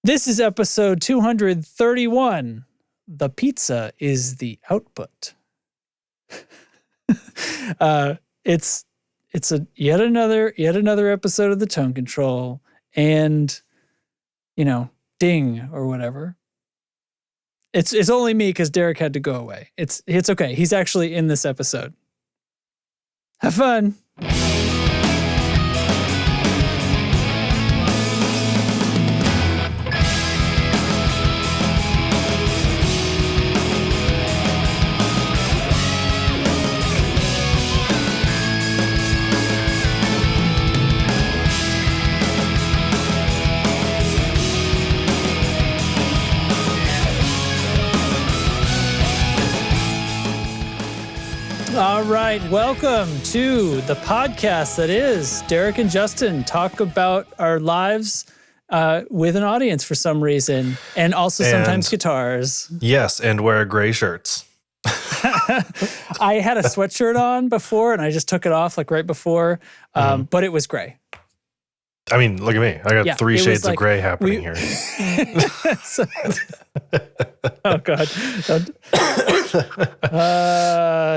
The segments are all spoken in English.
This is episode 231. The pizza is the output. It's a yet another episode of the Tone Control, and ding or whatever. It's only me because Derek had to go away. It's okay. He's actually in this episode. Have fun. All right, welcome to the podcast that is Derek and Justin talk about our lives with an audience for some reason, and also sometimes guitars. Yes, and wear gray shirts. I had a sweatshirt on before, and I just took it off like right before, but it was gray. I mean, look at me. I got three shades of gray happening here. Oh, God.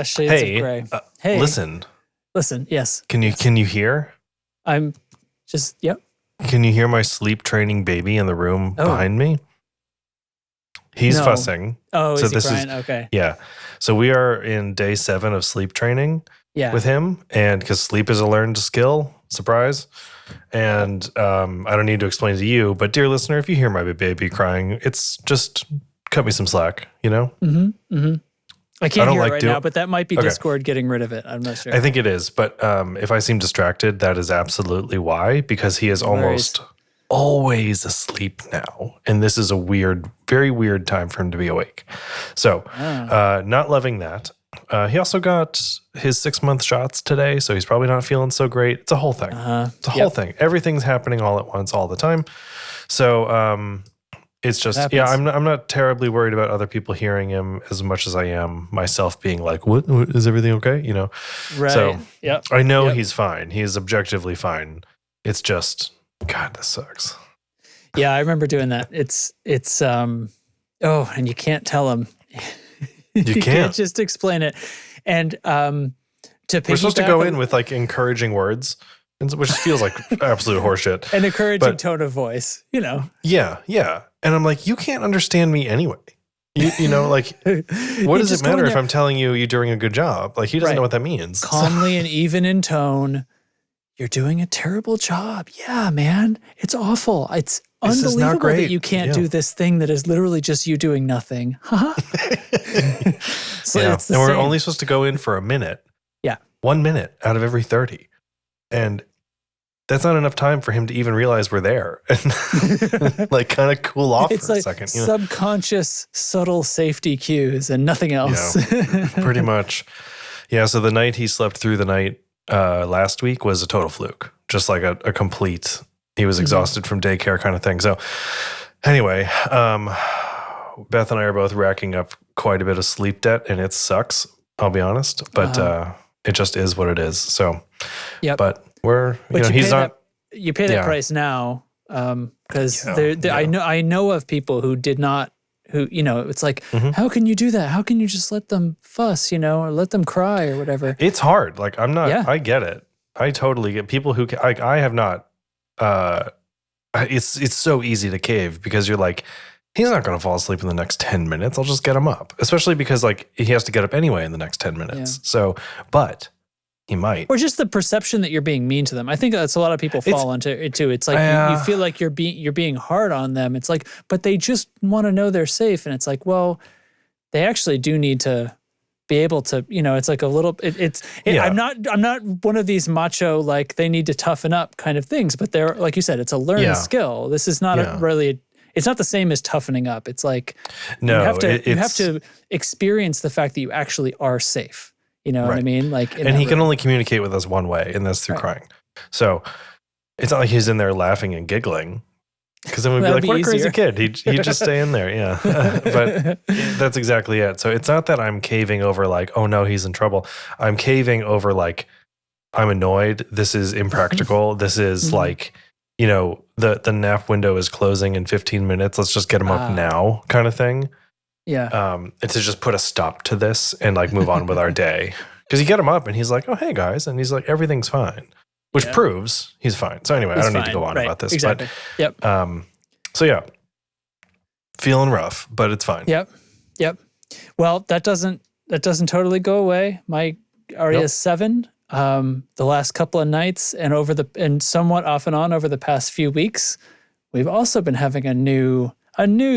Shades of gray. Hey, listen. Yes. Can you hear? I'm just, yep. Can you hear my sleep training baby in the room behind me? He's fussing. Oh, so is he crying? Okay. Yeah. So we are in day 7 of sleep training with him, and because sleep is a learned skill, surprise. And I don't need to explain to you, but dear listener, if you hear my baby crying, it's just cut me some slack, Mm-hmm. Mm-hmm. I can't hear it right now, but that might be Discord getting rid of it. I'm not sure. I think it is, but if I seem distracted, that is absolutely why, because he is almost always asleep now. And this is a very weird time for him to be awake. So not loving that. He also got his 6-month shots today, so he's probably not feeling so great. It's a whole thing. It's a whole thing. Everything's happening all at once, all the time. So it's just, I'm not terribly worried about other people hearing him as much as I am myself being like, what is everything okay? Right. So I know he's fine. He is objectively fine. It's just, God, this sucks. Yeah, I remember doing that. It's and you can't tell him. You can't just explain it. And we're supposed to go in with like encouraging words, which feels like absolute horseshit. An encouraging tone of voice, Yeah. And I'm like, you can't understand me anyway. Like, what does it matter if I'm telling you you're doing a good job? Like, he doesn't know what that means. Calmly and even in tone, you're doing a terrible job. Yeah, man. It's awful. It's unbelievable that you can't do this thing that is literally just you doing nothing. And we're only supposed to go in for a minute. Yeah. 1 minute out of every 30. And that's not enough time for him to even realize we're there and like kind of cool off for a second. Subconscious, subtle safety cues and nothing else. Pretty much. Yeah. So the night he slept through the night last week was a total fluke. Just like a complete, he was exhausted from daycare kind of thing. So anyway, Beth and I are both racking up quite a bit of sleep debt, and it sucks, I'll be honest. But it just is what it is. So, but he's not. You pay that price now because I know of people who did not. Who it's like, how can you do that? How can you just let them fuss, or let them cry or whatever? It's hard. Like I'm not. I get it. I totally get people who. I have not. It's so easy to cave because you're like, he's not going to fall asleep in the next 10 minutes. I'll just get him up, especially because like he has to get up anyway in the next 10 minutes. Yeah. So, but he might. Or just the perception that you're being mean to them. I think that's a lot of people fall into it too. It's like you feel like you're being hard on them. It's like, but they just want to know they're safe. And it's like, well, they actually do need to be able to, it's like a little, I'm not one of these macho, like they need to toughen up kind of things, but they're, like you said, it's a learned skill. This is not it's not the same as toughening up. It's like, you have to experience the fact that you actually are safe. You know what I mean? Like, and he can only communicate with us one way, and that's through crying. So it's not like he's in there laughing and giggling. Because then we'd be like, what a crazy kid. He'd just stay in there. Yeah. But that's exactly it. So it's not that I'm caving over like, oh no, he's in trouble. I'm caving over like, I'm annoyed. This is impractical. This is like, the nap window is closing in 15 minutes. Let's just get him up now kind of thing. Yeah. And to just put a stop to this and like move on with our day. Because you get him up and he's like, oh, hey guys. And he's like, everything's fine, which proves he's fine. So anyway, I don't need to go on about this. Exactly. But, so yeah, feeling rough, but it's fine. Yep. Well, that doesn't totally go away. My Arya is 7. The last couple of nights and somewhat off and on over the past few weeks, we've also been having a new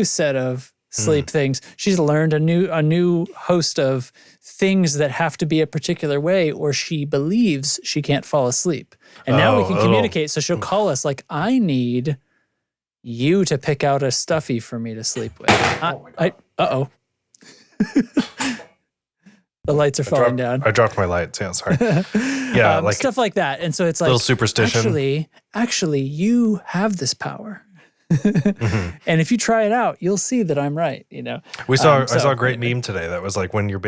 set of sleep things. She's learned a new host of things that have to be a particular way, or she believes she can't fall asleep. And now we can communicate. So she'll call us like, I need you to pick out a stuffy for me to sleep with. Uh-oh. The lights are falling down. I dropped my lights. Yeah, sorry. Yeah, like stuff like that. And so it's like, little superstition. Actually, you have this power. And if you try it out, you'll see that I'm right. I saw a great meme today that was like when you're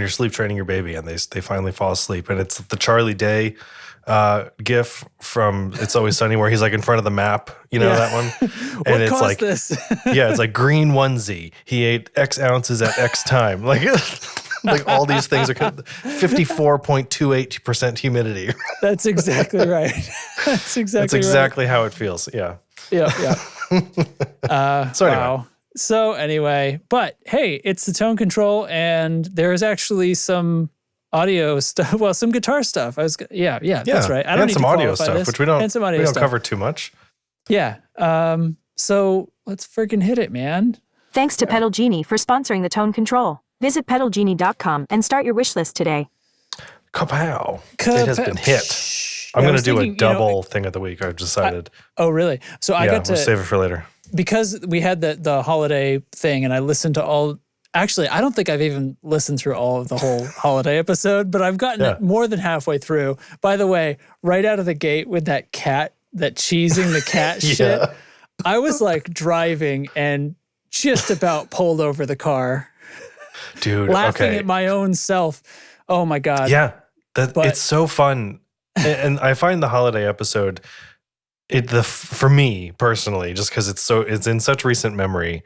sleep training your baby and they finally fall asleep, and it's the Charlie Day gif from It's Always Sunny where he's like in front of the map, that one. And it's like this? Yeah, it's like green onesie. He ate X ounces at X time. Like like all these things are 54.28% humidity. That's exactly right. That's exactly how it feels. Yeah. Yeah. So anyway. Wow. So anyway, but hey, it's the tone control, and there is actually some audio stuff. Well, some guitar stuff. That's right. I don't need some to audio stuff, this. which we don't cover too much. Yeah. So let's freaking hit it, man. Thanks to Pedal Genie for sponsoring the tone control. Visit pedalgenie.com and start your wish list today. Kapow. It has been hit. I'm going to do a double thing of the week, I've decided. Oh, really? So I got to... we'll save it for later. Because we had the holiday thing, and I listened to all... Actually, I don't think I've even listened through all of the whole holiday episode, but I've gotten it more than halfway through. By the way, right out of the gate with that cheesing the cat shit, I was like driving and just about pulled over the car. Dude, laughing at my own self. Oh my God. Yeah, it's so fun. And I find the holiday episode, for me personally, just because it's in such recent memory,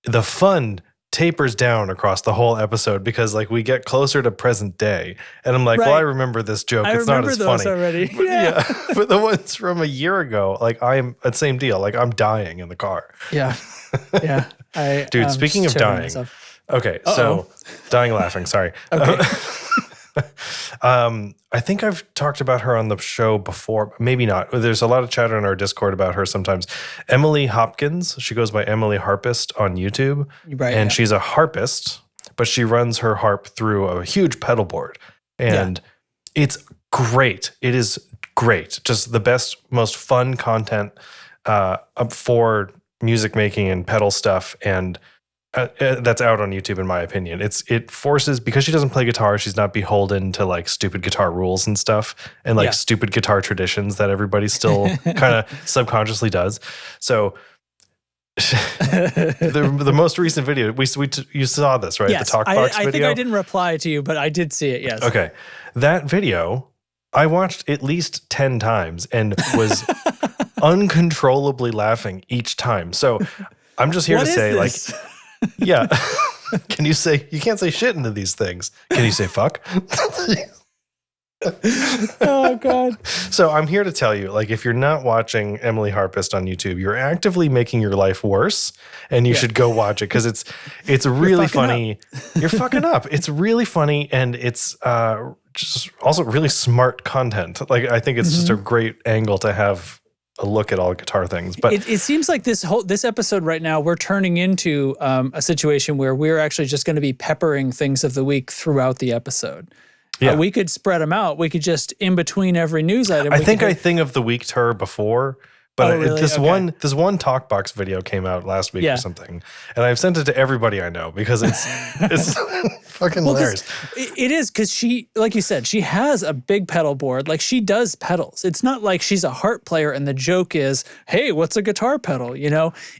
the fun tapers down across the whole episode because like we get closer to present day, and I'm like, well, I remember this joke. It's not as funny already. But the ones from a year ago, like I'm the same deal. Like I'm dying in the car. Yeah. Dude, speaking of dying. Myself. Okay, so dying laughing. Sorry. Okay. I think I've talked about her on the show before. Maybe not. There's a lot of chatter in our Discord about her sometimes. Emily Hopkins. She goes by Emily Harpist on YouTube. Right. And she's a harpist, but she runs her harp through a huge pedal board. And it's great. It is great. Just the best, most fun content for music making and pedal stuff. And that's out on YouTube, in my opinion. It forces, because she doesn't play guitar, she's not beholden to like stupid guitar rules and stuff and like stupid guitar traditions that everybody still kind of subconsciously does. So the most recent video, you saw this, right? Yes, the Talk Box video. I think I didn't reply to you, but I did see it, yes. Okay. That video, I watched at least 10 times and was uncontrollably laughing each time. So I'm just here to say, like... Yeah. You can't say shit into these things. Can you say fuck? Oh, God. So I'm here to tell you, like, if you're not watching Emily Harpist on YouTube, you're actively making your life worse, and you should go watch it because it's really funny. You're fucking up. It's really funny, and it's just also really smart content. Like, I think it's just a great angle to have a look at all guitar things. But it seems like this episode right now, we're turning into a situation where we're actually just going to be peppering things of the week throughout the episode. Yeah. We could spread them out. We could just, in between every news item. I think of the week to her before, but really? this one Talkbox video came out last week or something, and I've sent it to everybody I know because it's fucking hilarious. It is, because she, like you said, she has a big pedal board. Like, she does pedals. It's not like she's a harp player and the joke is, hey, what's a guitar pedal? It's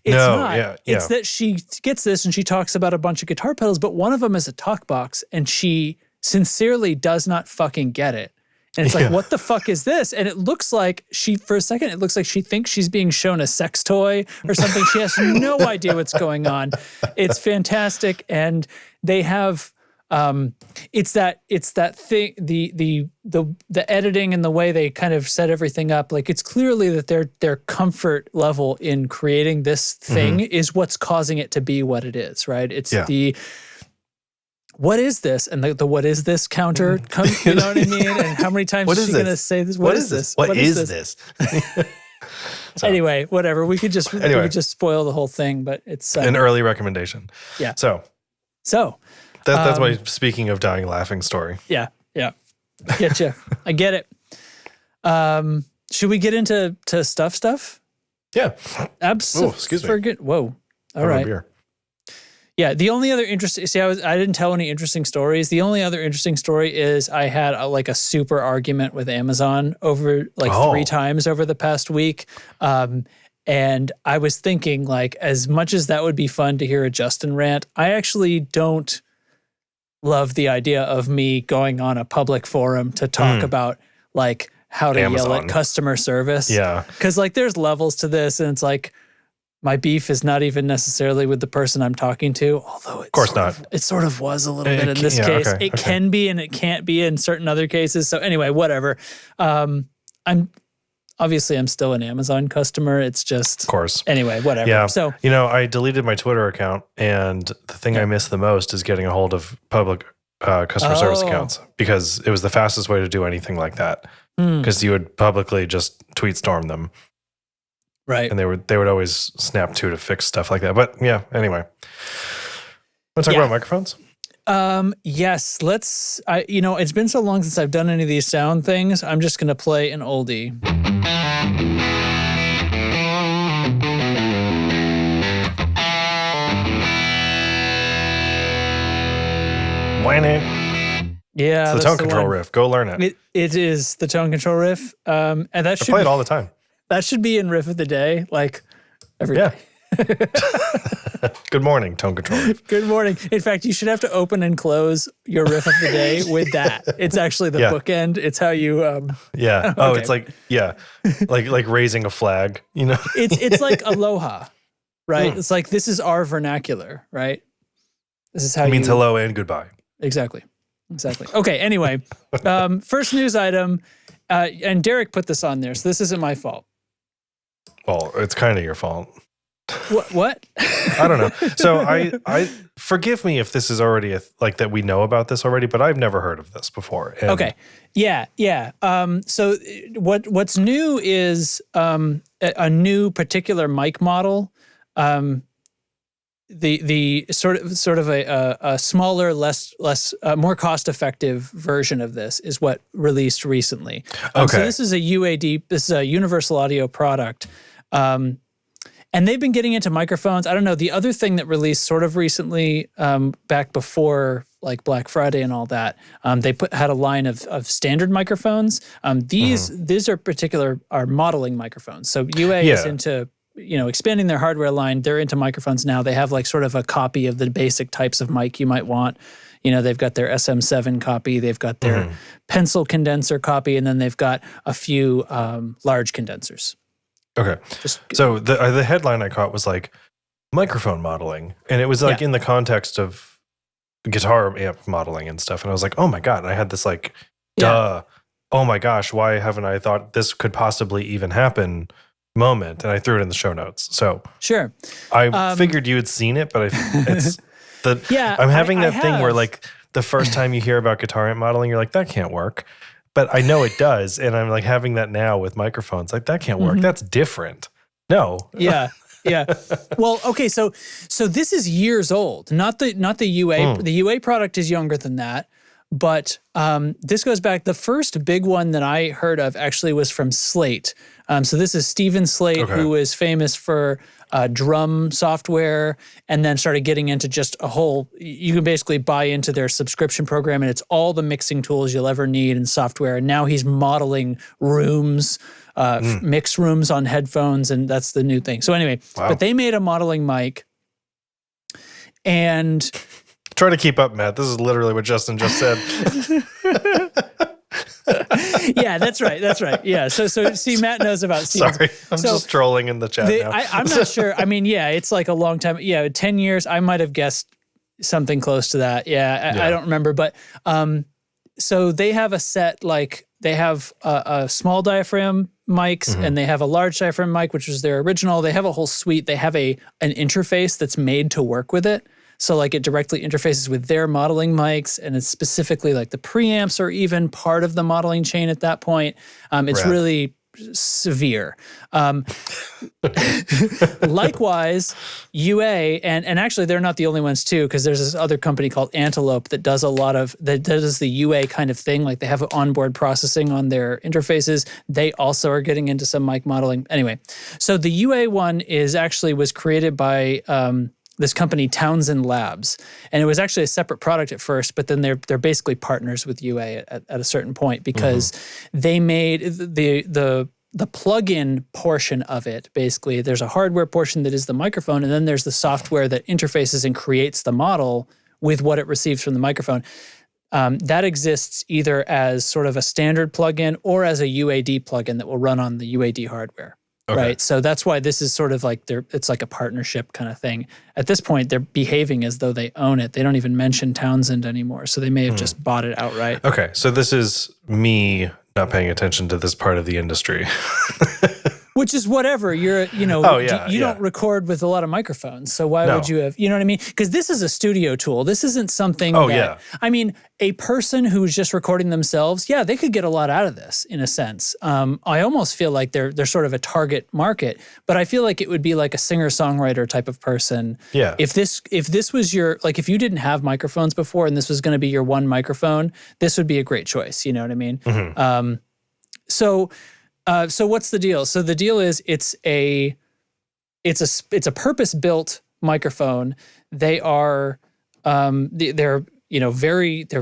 not. It's that she gets this and she talks about a bunch of guitar pedals, but one of them is a Talkbox, and she sincerely does not fucking get it. And it's like, what the fuck is this? And it looks like for a second, it looks like she thinks she's being shown a sex toy or something. She has no idea what's going on. It's fantastic. And they have, it's that thing, the editing and the way they kind of set everything up. Like, it's clearly that their comfort level in creating this thing is what's causing it to be what it is, right? It's what is this? And the what is this counter, you know what I mean? And how many times is she going to say this? What is this? What is this? So, anyway, whatever. We could just spoil the whole thing, but it's an early recommendation. Yeah. So that's my speaking of dying laughing story. Yeah. Get you. I get it. Should we get into stuff? Yeah. Absolutely. Oh, excuse me. Whoa. All right. Beer. Yeah, the only other interesting. See, I didn't tell any interesting stories. The only other interesting story is I had a super argument with Amazon over 3 times over the past week, and I was thinking, like, as much as that would be fun to hear a Justin rant, I actually don't love the idea of me going on a public forum to talk about like how to Amazon. yell at customer service. Yeah, because like there's levels to this, and it's like. My beef is not even necessarily with the person I'm talking to, although it sort of was a little bit in this case. Okay, it can be and it can't be in certain other cases. So anyway, whatever. I'm still an Amazon customer. It's just, of course. Anyway, whatever. Yeah. So I deleted my Twitter account, and the thing I miss the most is getting a hold of public customer service accounts, because it was the fastest way to do anything like that. Because you would publicly just tweet storm them. Right. And they would always snap to fix stuff like that. But yeah, anyway. Want to talk about microphones? Yes. Let's, it's been so long since I've done any of these sound things. I'm just going to play an oldie. Yeah. It's the tone control riff. Go learn it. It is the tone control riff. And that should I play it all the time. That should be in riff of the day, like every day. Good morning, tone control riff. Good morning. In fact, you should have to open and close your riff of the day with that. It's actually the bookend. It's how you. Yeah. Oh, okay. It's like like raising a flag. You know. It's like aloha, right? It's like, this is our vernacular, right? This is how it means hello and goodbye. Exactly. Okay. Anyway, first news item, and Derek put this on there, so this isn't my fault. Well, it's kind of your fault. What? I don't know. So I forgive me if this is already like that we know about this already, but I've never heard of this before. And okay. Yeah. So what's new is a new particular mic model. The sort of a smaller, less more cost-effective version of this is what released recently. So this is a UAD. This is a Universal Audio product. And they've been getting into microphones. I don't know. The other thing that released sort of recently, back before like Black Friday and all that, they had a line of standard microphones. These are modeling microphones. So UA is into expanding their hardware line. They're into microphones now. They have like sort of a copy of the basic types of mic you might want. They've got their SM7 copy. They've got their pencil condenser copy, and then they've got a few large condensers. Okay. So the headline I caught was like microphone modeling, and it was like in the context of guitar amp modeling and stuff. And I was like, oh my God, I had this like, duh, oh my gosh, why haven't I thought this could possibly even happen moment? And I threw it in the show notes. So sure. I figured you had seen it, but it's I'm having that thing where like the first time you hear about guitar amp modeling, you're like, that can't work. But I know it does, and I'm like having that now with microphones. Like, that can't work. That's different. No. Yeah. Well, okay. So this is years old. Not the UA. The UA product is younger than that. But this goes back. The first big one that I heard of actually was from Slate. So this is Steven Slate, who is famous for drum software, and then started getting into just a whole, you can basically buy into their subscription program, and it's all the mixing tools you'll ever need in software. And now he's modeling rooms, mix rooms on headphones, and that's the new thing. So anyway, but they made a modeling mic, and... Try to keep up, Matt. This is literally what Justin just said. Yeah, that's right. That's right. Yeah. So see, Matt knows about Siemens. Sorry, I'm just trolling in the chat now. I'm not sure. I mean, yeah, it's like a long time. Yeah, 10 years. I might have guessed something close to that. Yeah, I don't remember. But so they have a set, like they have a small diaphragm mics and they have a large diaphragm mic, which was their original. They have a whole suite. They have an interface that's made to work with it. So like it directly interfaces with their modeling mics, and it's specifically like the preamps are even part of the modeling chain at that point. It's really severe. Likewise, UA, and actually they're not the only ones too, because there's this other company called Antelope that does the UA kind of thing. Like they have onboard processing on their interfaces. They also are getting into some mic modeling. Anyway, so the UA one was created by this company Townsend Labs, and it was actually a separate product at first, but then they're basically partners with UA at a certain point, because they made the plug-in portion of it. Basically, there's a hardware portion that is the microphone, and then there's the software that interfaces and creates the model with what it receives from the microphone. That exists either as sort of a standard plugin or as a UAD plugin that will run on the UAD hardware. Okay. Right. So that's why this is sort of like it's like a partnership kind of thing. At this point, they're behaving as though they own it. They don't even mention Townsend anymore. So they may have just bought it outright. Okay. So this is me not paying attention to this part of the industry. Which is whatever. You don't record with a lot of microphones. So why would you have, you know what I mean? Because this is a studio tool. This isn't something I mean, a person who's just recording themselves, they could get a lot out of this in a sense. I almost feel like they're sort of a target market, but I feel like it would be like a singer-songwriter type of person. Yeah. If this was your, like if you didn't have microphones before and this was going to be your one microphone, this would be a great choice. You know what I mean? Mm-hmm. So what's the deal? So the deal is it's a purpose-built microphone. They are they're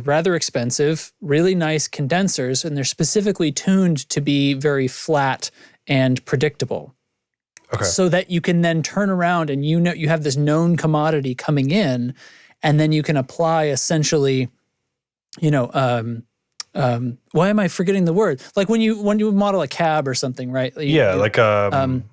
rather expensive, really nice condensers, and they're specifically tuned to be very flat and predictable. Okay. So that you can then turn around and you have this known commodity coming in, and then you can apply essentially, why am I forgetting the word? Like when you model a cab or something, right? Like an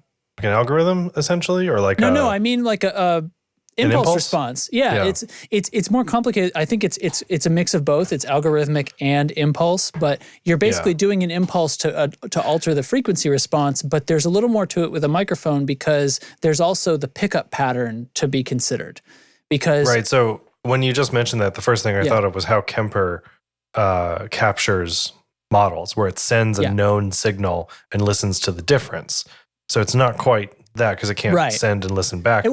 algorithm essentially, or like I mean like a impulse response. Yeah, it's more complicated. I think it's a mix of both. It's algorithmic and impulse, but you're basically doing an impulse to alter the frequency response. But there's a little more to it with a microphone, because there's also the pickup pattern to be considered. Because right. So when you just mentioned that, the first thing I thought of was how Kemper captures models, where it sends a known signal and listens to the difference. So it's not quite that, because it can't send and listen back.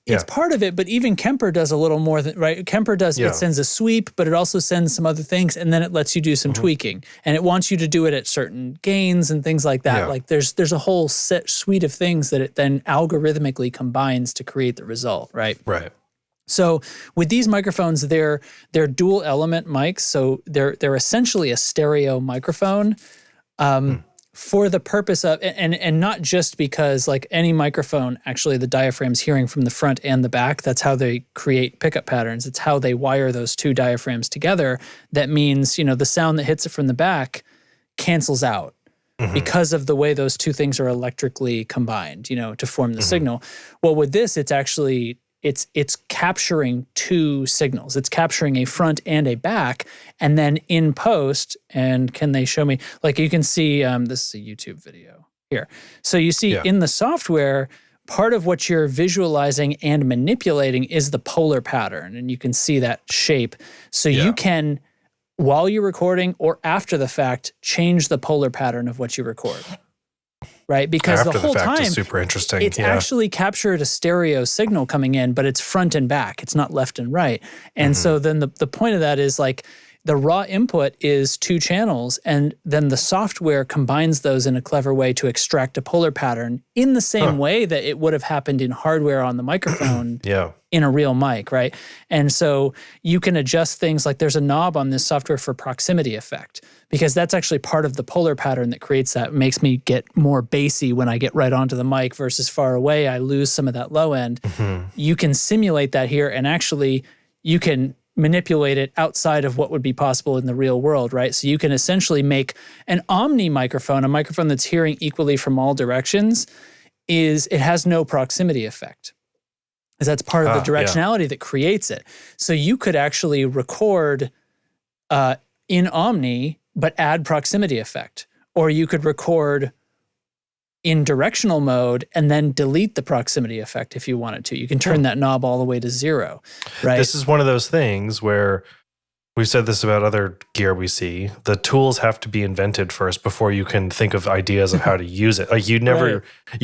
It's part of it, but even Kemper does a little more than, right? Kemper does, it sends a sweep, but it also sends some other things, and then it lets you do some tweaking. And it wants you to do it at certain gains and things like that. Yeah. Like there's a whole suite of things that it then algorithmically combines to create the result, right? Right. So with these microphones, they're dual element mics. So they're essentially a stereo microphone for the purpose of, and not just because like any microphone, actually the diaphragm's hearing from the front and the back. That's how they create pickup patterns. It's how they wire those two diaphragms together. That means, the sound that hits it from the back cancels out. Because of the way those two things are electrically combined, to form the signal. Well, with this, it's actually, it's capturing two signals. It's capturing a front and a back, and then in post, and can they show me, like you can see, this is a YouTube video here. So you see in the software, part of what you're visualizing and manipulating is the polar pattern, and you can see that shape. So you can, while you're recording or after the fact, change the polar pattern of what you record. Right? Because after the whole time, is super interesting. It's actually captured a stereo signal coming in, but it's front and back. It's not left and right. And so then the point of that is like the raw input is two channels, and then the software combines those in a clever way to extract a polar pattern in the same way that it would have happened in hardware on the microphone in a real mic, right? And so you can adjust things, like there's a knob on this software for proximity effect, because that's actually part of the polar pattern that creates that. It makes me get more bassy when I get right onto the mic versus far away. I lose some of that low end. You can simulate that here, and actually you can manipulate it outside of what would be possible in the real world, right? So you can essentially make an omni microphone, a microphone that's hearing equally from all directions, it has no proximity effect. Because that's part of the directionality that creates it. So you could actually record in omni, but add proximity effect. Or you could record in directional mode and then delete the proximity effect if you wanted to. You can turn that knob all the way to 0, right? This is one of those things where we've said this about other gear we see. The tools have to be invented first before you can think of ideas of how to use it. Like you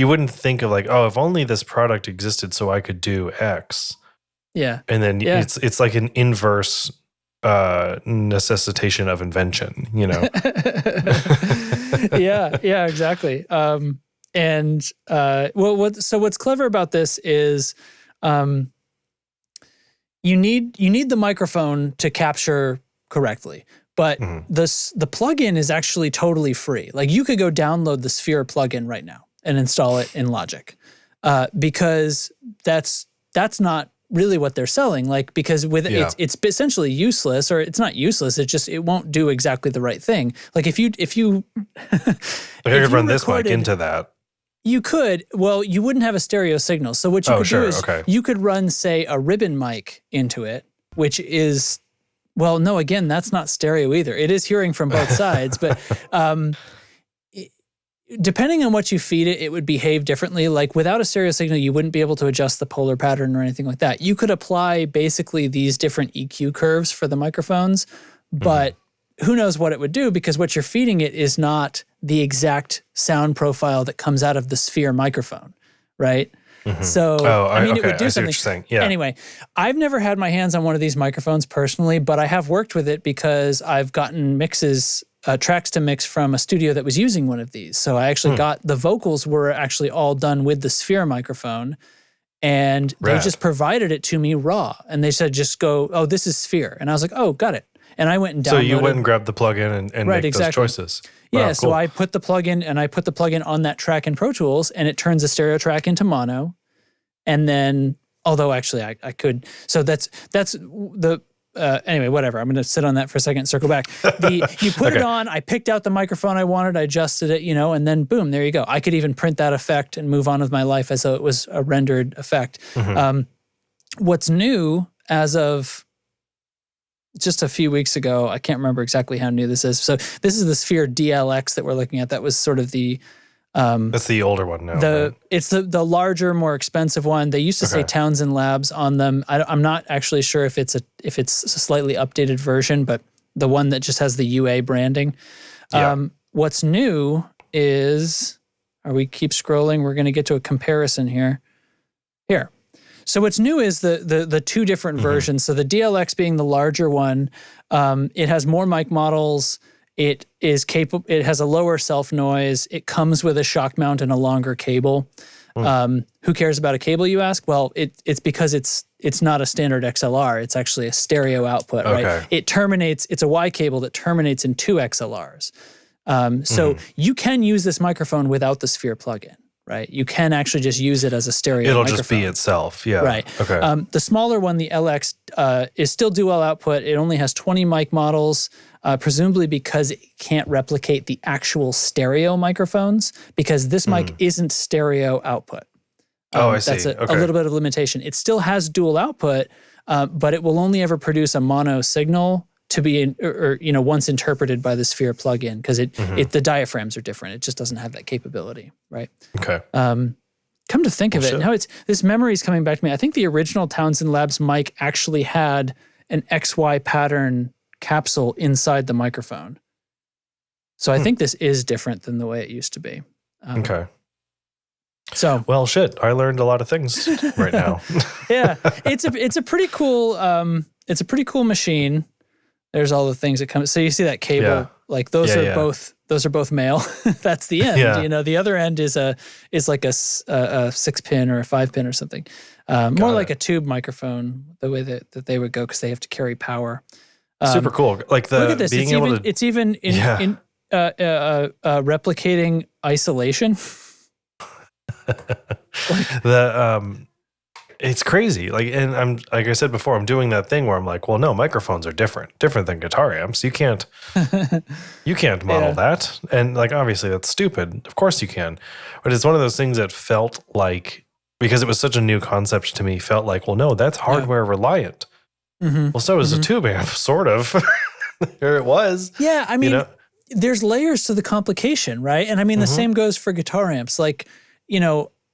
wouldn't think of like, oh, if only this product existed so I could do X. Yeah. And then it's like an inverse necessitation of invention, you know? yeah, exactly. So what's clever about this is you need the microphone to capture correctly, but the plugin is actually totally free. Like you could go download the Sphere plugin right now and install it in Logic, because that's not really what they're selling. Like because it's essentially useless, or it's not useless. It won't do exactly the right thing. Like if you I could run this mic into that. You could. Well, you wouldn't have a stereo signal. So what you could do is you could run, say, a ribbon mic into it, which is, well, no, again, that's not stereo either. It is hearing from both sides, but depending on what you feed it, it would behave differently. Like without a stereo signal, you wouldn't be able to adjust the polar pattern or anything like that. You could apply basically these different EQ curves for the microphones, but who knows what it would do, because what you're feeding it is not the exact sound profile that comes out of the Sphere microphone, right? So, it would do something. Yeah. Anyway, I've never had my hands on one of these microphones personally, but I have worked with it because I've gotten tracks to mix from a studio that was using one of these. So I actually got, the vocals were actually all done with the Sphere microphone, and they just provided it to me raw. And they said, just go, oh, this is Sphere. And I was like, oh, got it. And I went and downloaded. So you went and grabbed the plugin and make those choices. Yeah, Wow, so cool. I put the plugin on that track in Pro Tools, and it turns a stereo track into mono. And then, although actually I could, so that's the, anyway, whatever. I'm going to sit on that for a second and circle back. You put it on, I picked out the microphone I wanted, I adjusted it, and then boom, there you go. I could even print that effect and move on with my life as though it was a rendered effect. What's new as of just a few weeks ago, I can't remember exactly how new this is. So this is the Sphere DLX that we're looking at. That was sort of the... that's the older one now. It's the larger, more expensive one. They used to say Townsend Labs on them. I'm not actually sure if it's a slightly updated version, but the one that just has the UA branding. What's new is, we keep scrolling, we're going to get to a comparison here. So what's new is the two different versions. So the DLX being the larger one, it has more mic models. It is capable. It has a lower self noise. It comes with a shock mount and a longer cable. Who cares about a cable, you ask? Well, it's because it's not a standard XLR. It's actually a stereo output, right? It's a Y cable that terminates in 2 XLRs. So you can use this microphone without the Sphere plugin. Right, you can actually just use it as a stereo It'll microphone. just be itself, yeah. Right. Okay. The smaller one, the LX, is still dual output. It only has 20 mic models, presumably because it can't replicate the actual stereo microphones, because this mic isn't stereo output. I see. That's a little bit of limitation. It still has dual output, but it will only ever produce a mono signal to be once interpreted by the Sphere plugin, because the diaphragms are different. It just doesn't have that capability, right? Okay. Come to think of it, now this memory is coming back to me. I think the original Townsend Labs mic actually had an XY pattern capsule inside the microphone. So I think this is different than the way it used to be. Okay. So well, shit, I learned a lot of things right now. Yeah, it's a pretty cool machine. There's all the things that come. So you see that cable, like those are both male. That's the end. Yeah. The other end is like a 6-pin or a 5-pin or something. More like a tube microphone, the way that they would go, because they have to carry power. Super cool. Like look at this. It's even in replicating isolation. It's crazy. Like, and I'm, like I said before, I'm doing that thing where I'm like, well, no, microphones are different than guitar amps. You can't model that. And like, obviously that's stupid. Of course you can. But it's one of those things that felt like, because it was such a new concept to me, felt like, well, no, that's hardware reliant. Well, so is a tube amp, sort of. Here it was. Yeah. I mean, there's layers to the complication, right? And I mean, the same goes for guitar amps. Like,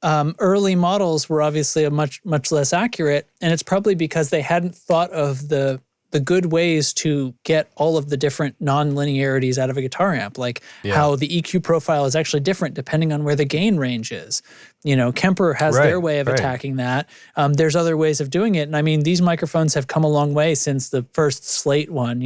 early models were obviously much less accurate, and it's probably because they hadn't thought of the good ways to get all of the different non-linearities out of a guitar amp, like how the EQ profile is actually different depending on where the gain range is. Kemper has their way of attacking that. There's other ways of doing it, and I mean, these microphones have come a long way since the first Slate one,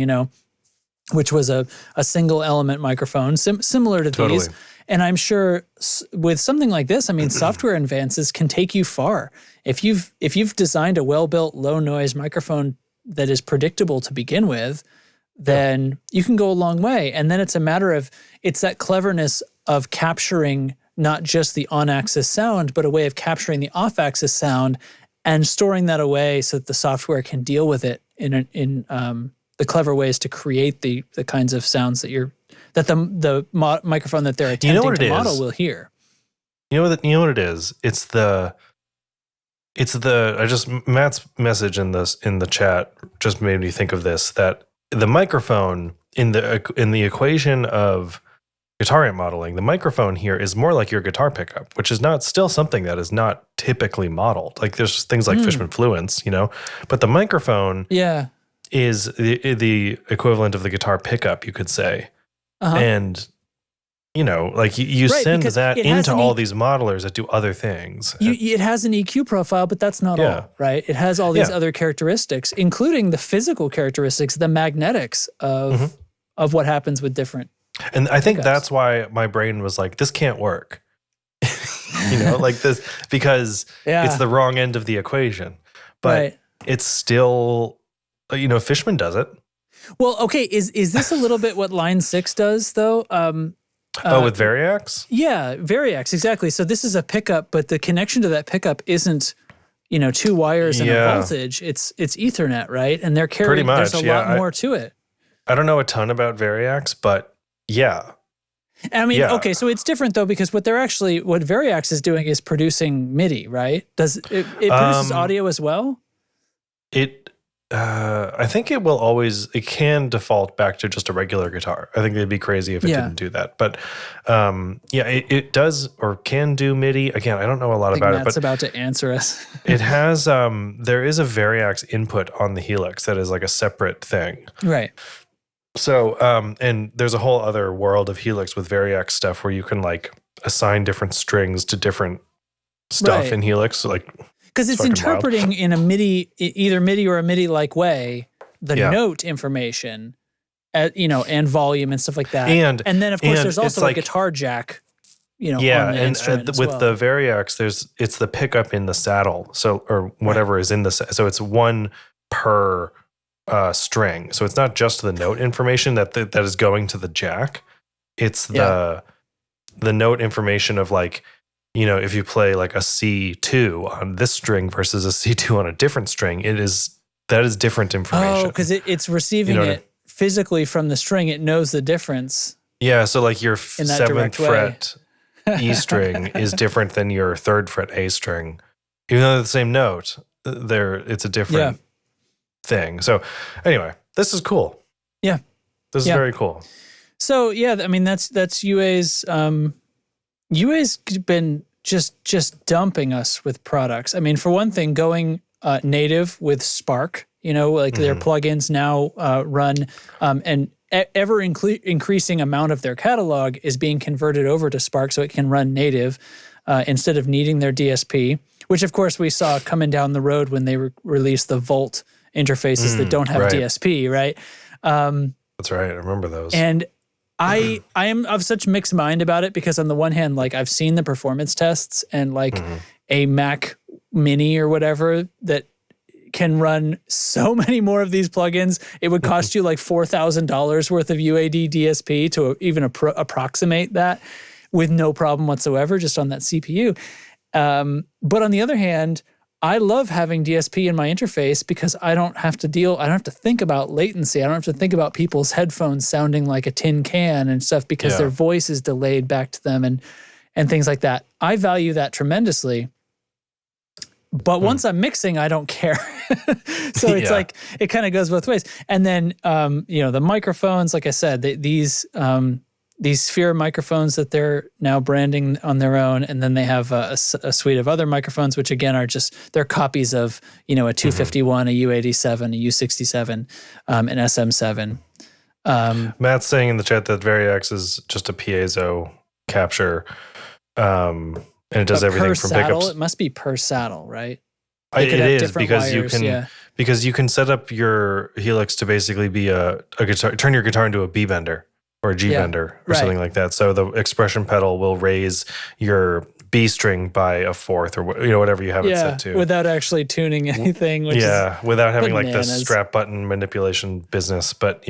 which was a single element microphone, similar to these. And I'm sure with something like this, I mean, software advances can take you far. If you've designed a well-built low noise microphone that is predictable to begin with, then you can go a long way. And then it's a matter of, it's that cleverness of capturing not just the on-axis sound, but a way of capturing the off-axis sound and storing that away so that the software can deal with it in the clever ways to create the kinds of sounds that the microphone that they're attempting to model will hear. You know what it is? It's Matt's message in the chat just made me think of this, that the microphone in the equation of guitar amp modeling, the microphone here is more like your guitar pickup, which is still something that is not typically modeled. Like there's things like Fishman Fluence, but the microphone is the equivalent of the guitar pickup, you could say. And, like you send that into all these modelers that do other things. It has an EQ profile, but that's not all, right? It has all these other characteristics, including the physical characteristics, the magnetics of what happens with different. And I think that's why my brain was like, this can't work. Like this, because it's the wrong end of the equation. But it's still, Fishman does it. Well, okay, is this a little bit what Line 6 does, though? With Variax? Yeah, Variax, exactly. So this is a pickup, but the connection to that pickup isn't, two wires and a voltage. It's Ethernet, right? And they're carrying, there's a lot more to it. I don't know a ton about Variax, but yeah. I mean, okay, so it's different, though, because what Variax is doing is producing MIDI, right? Does it produces audio as well? I think it can default back to just a regular guitar. I think it'd be crazy if it didn't do that. But it does or can do MIDI. Again, I don't know a lot about it. Matt's about to answer us. It has, there is a Variax input on the Helix that is like a separate thing. Right. So, and there's a whole other world of Helix with Variax stuff where you can like assign different strings to different stuff in Helix. So like, because it's interpreting in a MIDI, either MIDI or a MIDI-like way, the note information, and volume and stuff like that. And then, of course, there's also a guitar jack, on the instrument as with well. the Variax, it's the pickup in the saddle, or whatever is in the so it's one per string. So it's not just the note information that is going to the jack. It's the note information of like, if you play like a C2 on this string versus a C2 on a different string, that is different information. Oh, because it's receiving it physically from the string. It knows the difference. Yeah, so like your 7th fret E string is different than your 3rd fret A string. Even though they're the same note, it's a different thing. So anyway, this is cool. Yeah. This is very cool. So I mean, that's UA's... UA's been just dumping us with products. I mean, for one thing, going native with Spark, their plugins now run an ever increasing amount of their catalog is being converted over to Spark so it can run native instead of needing their DSP, which of course we saw coming down the road when they released the Volt interfaces that don't have DSP, right? That's right. I remember those. And I am of such mixed mind about it because on the one hand, like I've seen the performance tests and like a Mac Mini or whatever that can run so many more of these plugins. It would cost you like $4,000 worth of UAD DSP to even approximate that with no problem whatsoever, just on that CPU. But on the other hand, I love having DSP in my interface because I don't have to think about latency. I don't have to think about people's headphones sounding like a tin can and stuff because their voice is delayed back to them and things like that. I value that tremendously. But once I'm mixing, I don't care. So it's like, it kind of goes both ways. And then, the microphones, like I said, these Sphere microphones that they're now branding on their own. And then they have a suite of other microphones, which again are they're copies of, a 251, a U87, a U67, an SM7. Matt's saying in the chat that Variax is just a piezo capture. And it does everything from saddle, pickups. it must be per saddle, right? It is because wires, because you can set up your Helix to basically be a guitar, turn your guitar into a B bender or a G bender or something like that. So the expression pedal will raise your B string by a fourth or whatever you have it set to, without actually tuning anything. Which is without having bananas. like the strap button manipulation business. But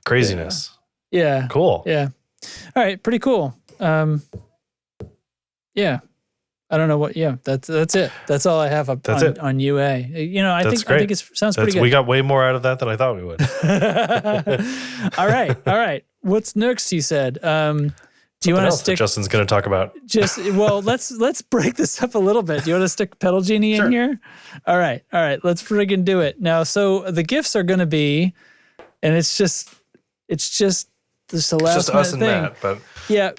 craziness. Yeah, cool. Yeah, all right, pretty cool. I don't know what. Yeah, that's it. That's all I have on UA. I think it sounds pretty good. We got way more out of that than I thought we would. All right. What's next? You said. Do you want to stick? Justin's going to talk about. Let's break this up a little bit. Do you want to stick Pedal Genie in here? All right. Let's friggin' do it now. So the gifts are going to be, and it's just the last minute us and thing. Matt, but yeah.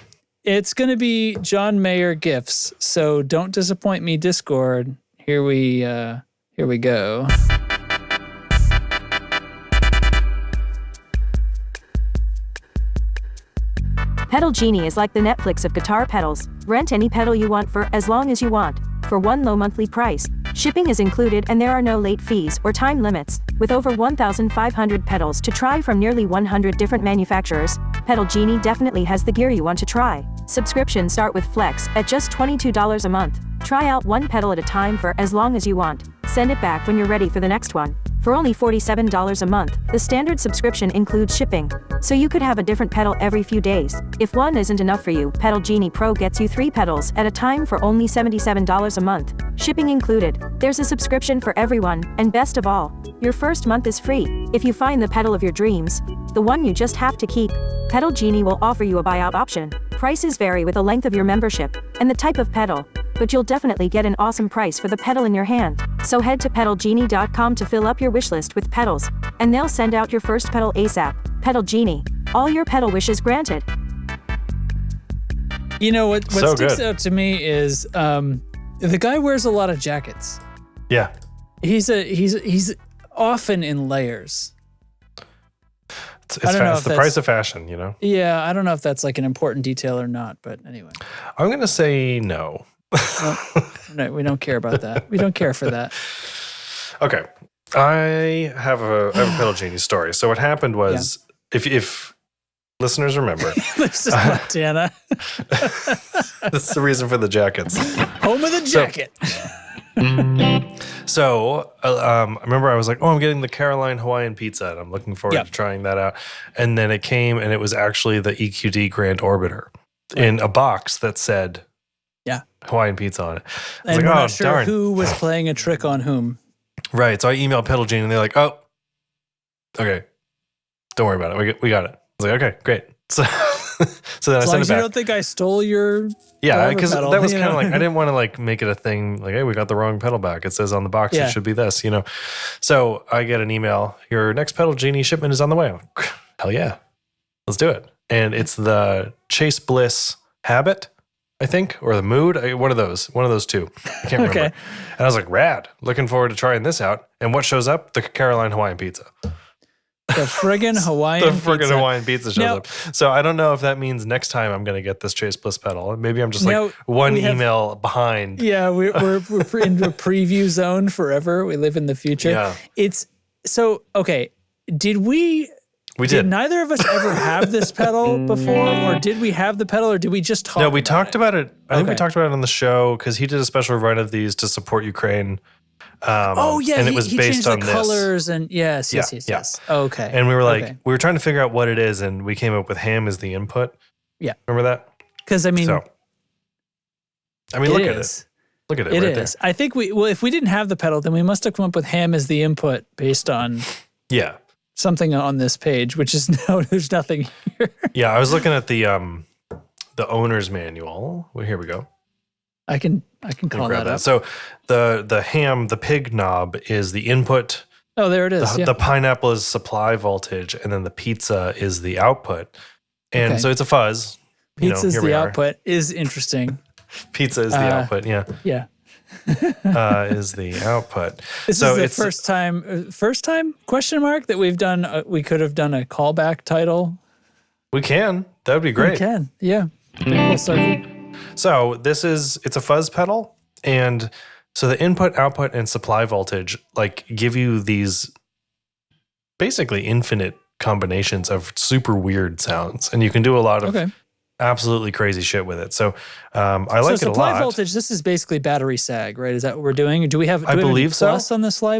It's going to be John Mayer gifts, so don't disappoint me, Discord. Here we go. Pedal Genie is like the Netflix of guitar pedals. Rent any pedal you want for as long as you want, for one low monthly price. Shipping is included and there are no late fees or time limits. With over 1,500 pedals to try from nearly 100 different manufacturers, Pedal Genie definitely has the gear you want to try. Subscriptions start with Flex at just $22 a month. Try out one pedal at a time for as long as you want. Send it back when you're ready for the next one. For only $47 a month, the standard subscription includes shipping, so you could have a different pedal every few days. If one isn't enough for you, Pedal Genie Pro gets you 3 pedals at a time for only $77 a month. Shipping included. There's a subscription for everyone, and best of all, your first month is free. If you find the pedal of your dreams, the one you just have to keep, Pedal Genie will offer you a buyout option. Prices vary with the length of your membership and the type of pedal, but you'll definitely get an awesome price for the pedal in your hand. So head to pedalgenie.com to fill up your wishlist with pedals, and they'll send out your first pedal ASAP. Pedal Genie. All your pedal wishes granted. What sticks out to me is the guy wears a lot of jackets. Yeah. He's often in layers. It's the price of fashion, Yeah, I don't know if that's like an important detail or not, but anyway. I'm going to say no. No, we don't care about that. We don't care for that. Okay. I have a Pedal Genie story. So what happened was, if listeners remember. This is Montana. That's the reason for the jackets. Home of the jacket. So I remember I was like, I'm getting the Caroline Hawaiian pizza, and I'm looking forward to trying that out. And then it came, and it was actually the EQD Grand Orbiter in a box that said Hawaiian pizza on it. I was and we're not sure who was playing a trick on whom. Right. So I emailed Pedal Genie, and they're like, oh, okay. Don't worry about it. We got it. I was like, okay, great. So then I sent it back. You don't think I stole your because that was kind of like, I didn't want to like make it a thing like, hey, we got the wrong pedal back. It says on the box it should be this, So I get an email, your next Pedal Genie shipment is on the way. I'm like, hell yeah, let's do it. And it's the Chase Bliss Habit, I think, or the Mood, one of those two. I can't remember. And I was like, rad, looking forward to trying this out. And what shows up? The Caroline Hawaiian pizza. The friggin' Hawaiian pizza shows up. So I don't know if that means next time I'm going to get this Chase Bliss pedal. Maybe I'm just one email behind. Yeah, we're in the preview zone forever. We live in the future. Yeah. It's so okay. Did neither of us ever have this pedal before, or did we have the pedal, or did we just talk? No, we talked about it. I think we talked about it on the show because he did a special run of these to support Ukraine. And it was based on the this. colors and yes. Okay. And we were like, we were trying to figure out what it is, and we came up with ham as the input. Yeah. Remember that? Because look at it. Look at it. It right is. there. I think if we didn't have the pedal, then we must have come up with ham as the input based on something on this page, which is no, there's nothing here. Yeah, I was looking at the owner's manual. Well, here we go. I can call that up. So the ham, the pig knob is the input. Oh, there it is. The pineapple is supply voltage, and then the pizza is the output. And so it's a fuzz. Pizza is the output. Is interesting. Pizza is the output. Yeah. Yeah. Is the output. This is the first time question mark that we've done. We could have done a callback title. We can. That would be great. We can. Yeah. Full circle. So it's a fuzz pedal, and so the input, output, and supply voltage give you these basically infinite combinations of super weird sounds, and you can do a lot of absolutely crazy shit with it. So I like it a lot. Supply voltage. This is basically battery sag, right? Is that what we're doing? Do we have? I believe so. Plus on the supply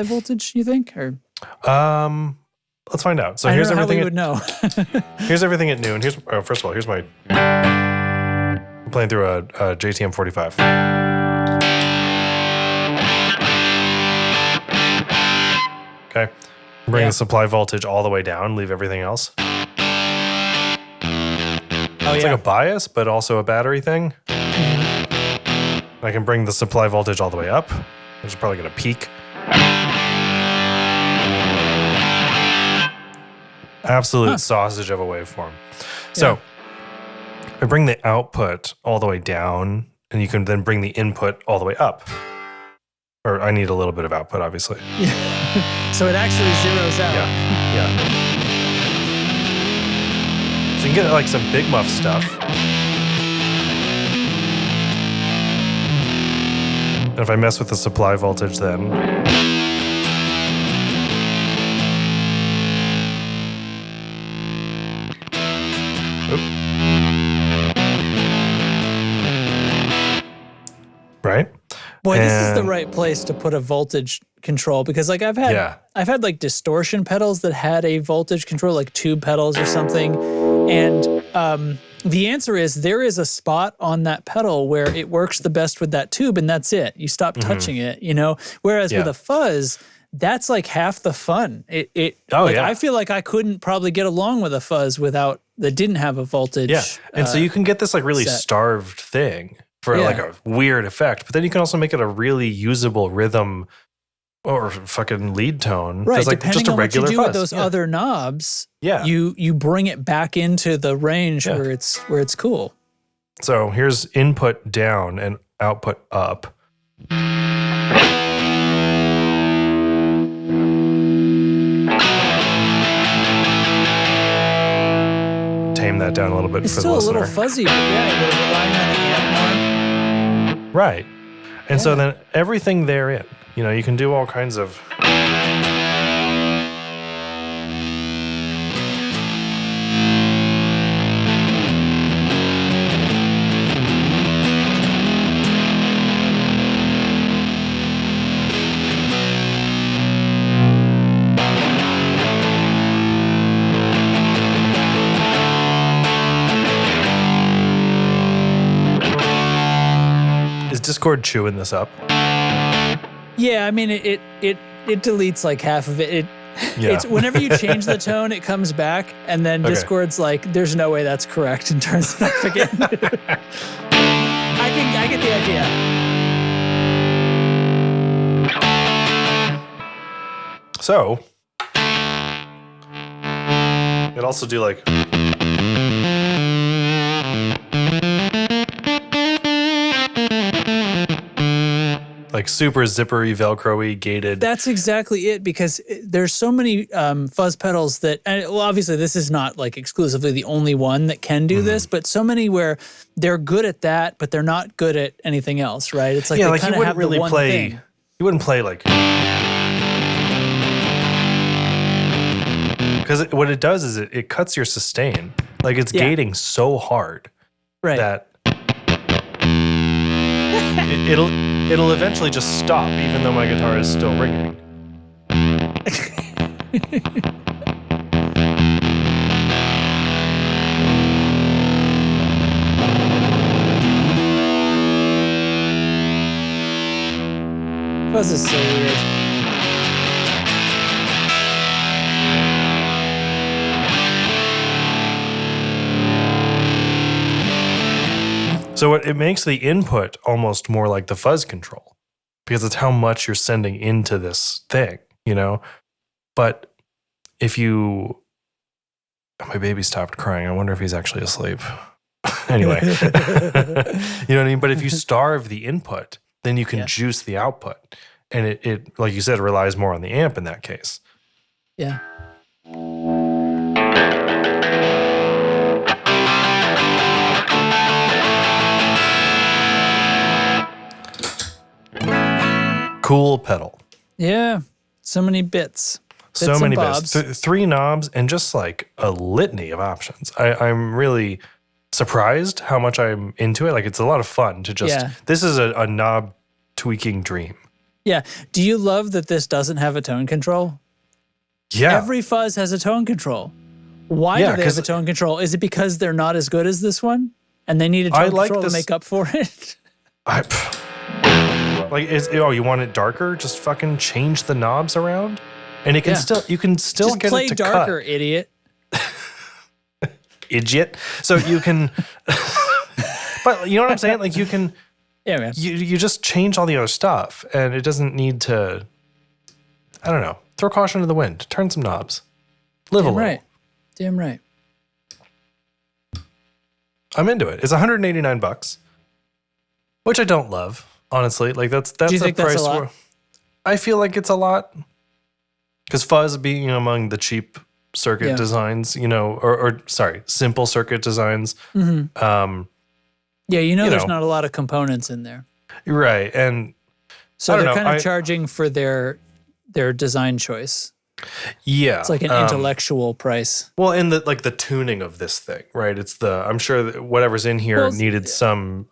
voltage, you think? Or let's find out. So I here's don't know everything. How we would know. Here's everything at noon. Here's first of all, here's my. I'm playing through a JTM 45. Okay. Bring the supply voltage all the way down, leave everything else. It's like a bias, but also a battery thing. I can bring the supply voltage all the way up, which is probably going to peak. Absolute sausage of a waveform. So I bring the output all the way down, and you can then bring the input all the way up. Or I need a little bit of output, obviously. So it actually zeroes out. Yeah. So you can get some big muff stuff. And if I mess with the supply voltage then. Right? Boy, this is the right place to put a voltage control, because I've had distortion pedals that had a voltage control, like tube pedals or something. And the answer is there is a spot on that pedal where it works the best with that tube, and that's it. You stop touching it, Whereas with a fuzz, that's like half the fun. I feel like I couldn't probably get along with a fuzz that didn't have a voltage. Yeah. And so you can get this really starved thing for a weird effect, but then you can also make it a really usable rhythm or fucking lead tone. Right, depending just a regular on what you do fuzz. With those other knobs, you bring it back into the range where it's cool. So here's input down and output up. Tame that down a little bit it's for the listener. It's still a little fuzzy, but we're relying on the amp more. Right. And so then everything therein, you can do all kinds of... Discord chewing this up. Yeah, I mean it deletes like half of it. It's whenever you change the tone, it comes back, and then Discord's like, "There's no way that's correct," and turns it off again. I get the idea. So it also do like super zippery, Velcro-y, gated. That's exactly it, because there's so many fuzz pedals that, obviously this is not exclusively the only one that can do this, but so many where they're good at that, but they're not good at anything else, right? It's they kind of have the one thing. You wouldn't play because what it does is it cuts your sustain. It's gating so hard that it'll eventually just stop, even though my guitar is still ringing. Fuzz is so weird. So it makes the input almost more like the fuzz control because it's how much you're sending into this thing, you know? But if you... My baby stopped crying. I wonder if he's actually asleep. Anyway, you know what I mean? But if you starve the input, then you can juice the output. And it, like you said, relies more on the amp in that case. Yeah. Cool pedal. Yeah. So many bits. So many bits. 3 knobs and just like a litany of options. I'm really surprised how much I'm into it. Like it's a lot of fun to just, this is a knob tweaking dream. Yeah. Do you love that this doesn't have a tone control? Yeah. Every fuzz has a tone control. Why do they have a tone control? Is it because they're not as good as this one? And they need a tone control to make up for it? You want it darker? Just fucking change the knobs around? And it can you can still just get play it to darker, cut. idiot. Idiot. So you can, but you know what I'm saying? Like you can, man. You just change all the other stuff and it doesn't need to, I don't know, throw caution to the wind, turn some knobs, live a little. Right. Damn right. I'm into it. It's $189, which I don't love, honestly. Like that's Do you a think price that's a lot? where I feel like it's a lot. Because fuzz being among the cheap circuit designs, you know, or simple circuit designs. Mm-hmm. There's not a lot of components in there. Right. And so they're kind of charging for their design choice. Yeah. It's like an intellectual price. Well, and the tuning of this thing, right? It's I'm sure that whatever's in here needed some.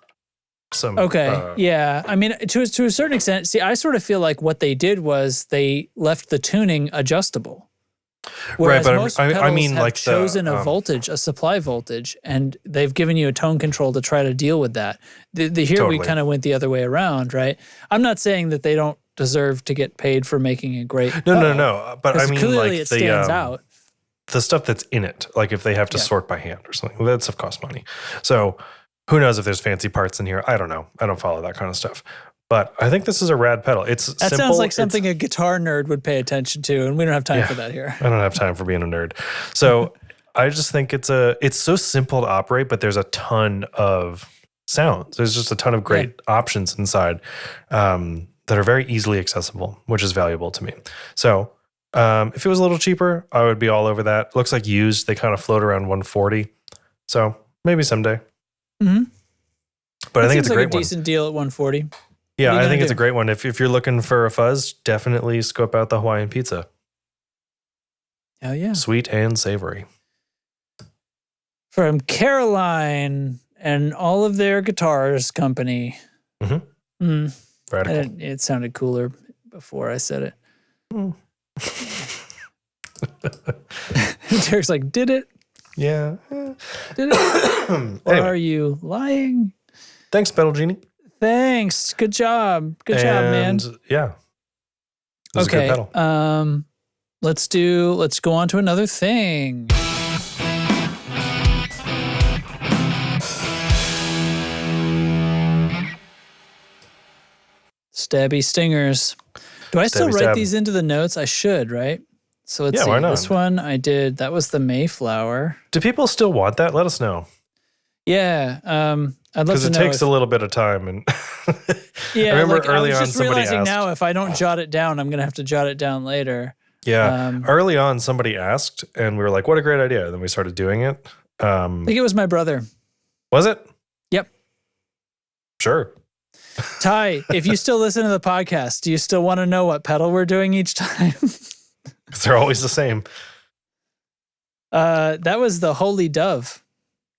Okay. Yeah. I mean, to a certain extent, see, I sort of feel like what they did was they left the tuning adjustable. Whereas right, but most pedals I mean, have like chosen a voltage, a supply voltage, and they've given you a tone control to try to deal with that. Here we kind of went the other way around, right? I'm not saying that they don't deserve to get paid for making a great pedal. No. But I mean, clearly like it stands out. The stuff that's in it, like if they have to sort by hand or something, that stuff costs money. So who knows if there's fancy parts in here? I don't know. I don't follow that kind of stuff. But I think this is a rad pedal. That simple. Sounds like something a guitar nerd would pay attention to, and we don't have time for that here. I don't have time for being a nerd. So I just think it's so simple to operate, but there's a ton of sounds. There's just a ton of great options inside that are very easily accessible, which is valuable to me. So if it was a little cheaper, I would be all over that. Looks like used. They kind of float around 140. So maybe someday. Mm-hmm. But I think it's a great one. Decent deal at 140. Yeah, I think it's a great one. If you're looking for a fuzz, definitely scope out the Hawaiian pizza. Hell yeah. Sweet and savory. From Caroline and all of their guitars company. Mm-hmm. Radical. It sounded cooler before I said it. Derek's like, did it? Yeah. Did it? Or are you lying? Thanks, Pedal Genie. Thanks. Good job. Good job, man. Yeah. This is a good pedal. Let's go on to another thing. Stabby stingers. Do I still write these into the notes? I should, right? So let's see. Why not? This one I did. That was the Mayflower. Do people still want that? Let us know. Yeah. I'd love to know. Because it takes a little bit of time. And yeah, I remember early on just somebody realizing asked. Now, if I don't jot it down, I'm going to have to jot it down later. Yeah. Early on, somebody asked, and we were like, what a great idea. And then we started doing it. I think it was my brother. Was it? Yep. Sure. Ty, if you still listen to the podcast, do you still want to know what pedal we're doing each time? Because they're always the same. That was the Holy Dove.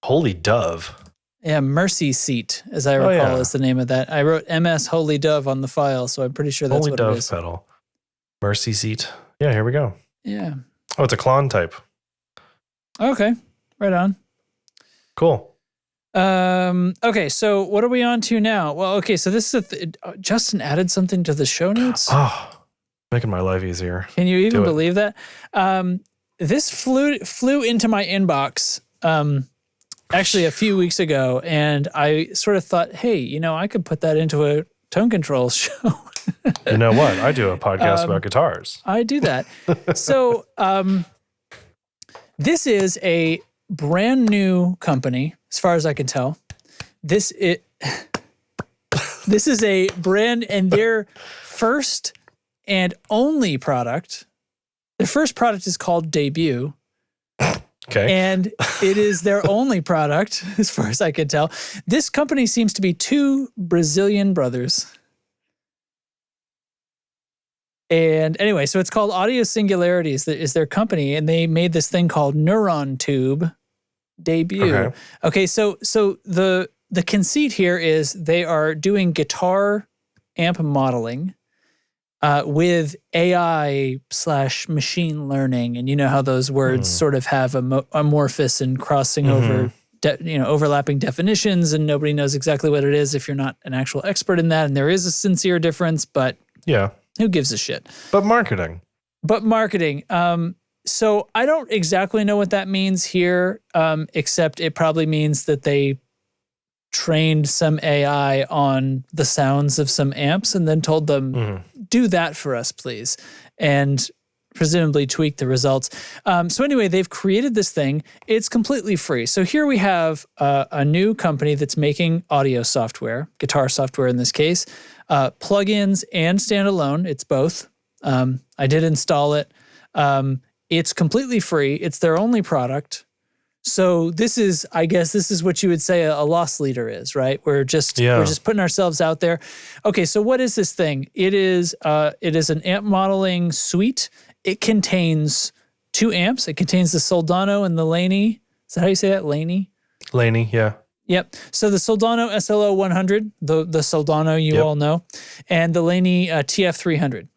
Holy Dove? Yeah, Mercy Seat, as I recall, is the name of that. I wrote MS Holy Dove on the file, so I'm pretty sure that's Holy what Dove it is. pedal. Mercy Seat. Yeah, here we go. Yeah. Oh, it's a Klon type. Okay, right on. Cool. Okay, so what are we on to now? Well, okay, so this is Justin added something to the show notes. Oh, making my life easier. Can you even believe that? This flew into my inbox actually a few weeks ago, and I sort of thought, hey, I could put that into a tone control show. You know what? I do a podcast about guitars. I do that. So this is a brand new company, as far as I can tell. This is a brand, and their first and only product. Their first product is called Debut. Okay. And it is their only product, as far as I can tell. This company seems to be two Brazilian brothers. And anyway, so it's called Audio Singularity is their company, and they made this thing called Neuron Tube Debut. Okay, so the conceit here is they are doing guitar amp modeling with AI/machine learning, and you know how those words sort of have amorphous and crossing over, overlapping definitions, and nobody knows exactly what it is if you're not an actual expert in that, and there is a sincere difference, but yeah. Who gives a shit? But marketing. So I don't exactly know what that means here, except it probably means that they trained some AI on the sounds of some amps and then told them, do that for us, please. And presumably tweak the results. So anyway, they've created this thing. It's completely free. So here we have a new company that's making audio software, guitar software in this case, plugins and standalone. It's both. I did install it. It's completely free. It's their only product. So I guess this is what you would say a loss leader is, right? We're just putting ourselves out there. Okay, so what is this thing? It is an amp modeling suite. It contains 2 amps. It contains the Soldano and the Laney. Is that how you say that? Laney? Laney, yeah. Yep. So the Soldano SLO 100, the Soldano you all know, and the Laney TF 300.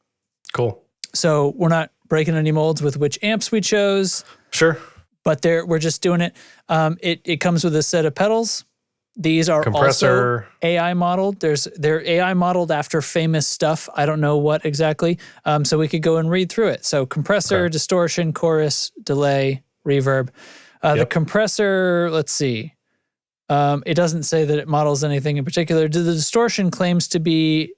Cool. So we're not breaking any molds with which amps we chose. Sure. But we're just doing it. It comes with a set of pedals. These are compressor. Also AI modeled. They're AI modeled after famous stuff. I don't know what exactly. So we could go and read through it. So compressor, distortion, chorus, delay, reverb. The compressor, let's see. It doesn't say that it models anything in particular. The distortion claims to be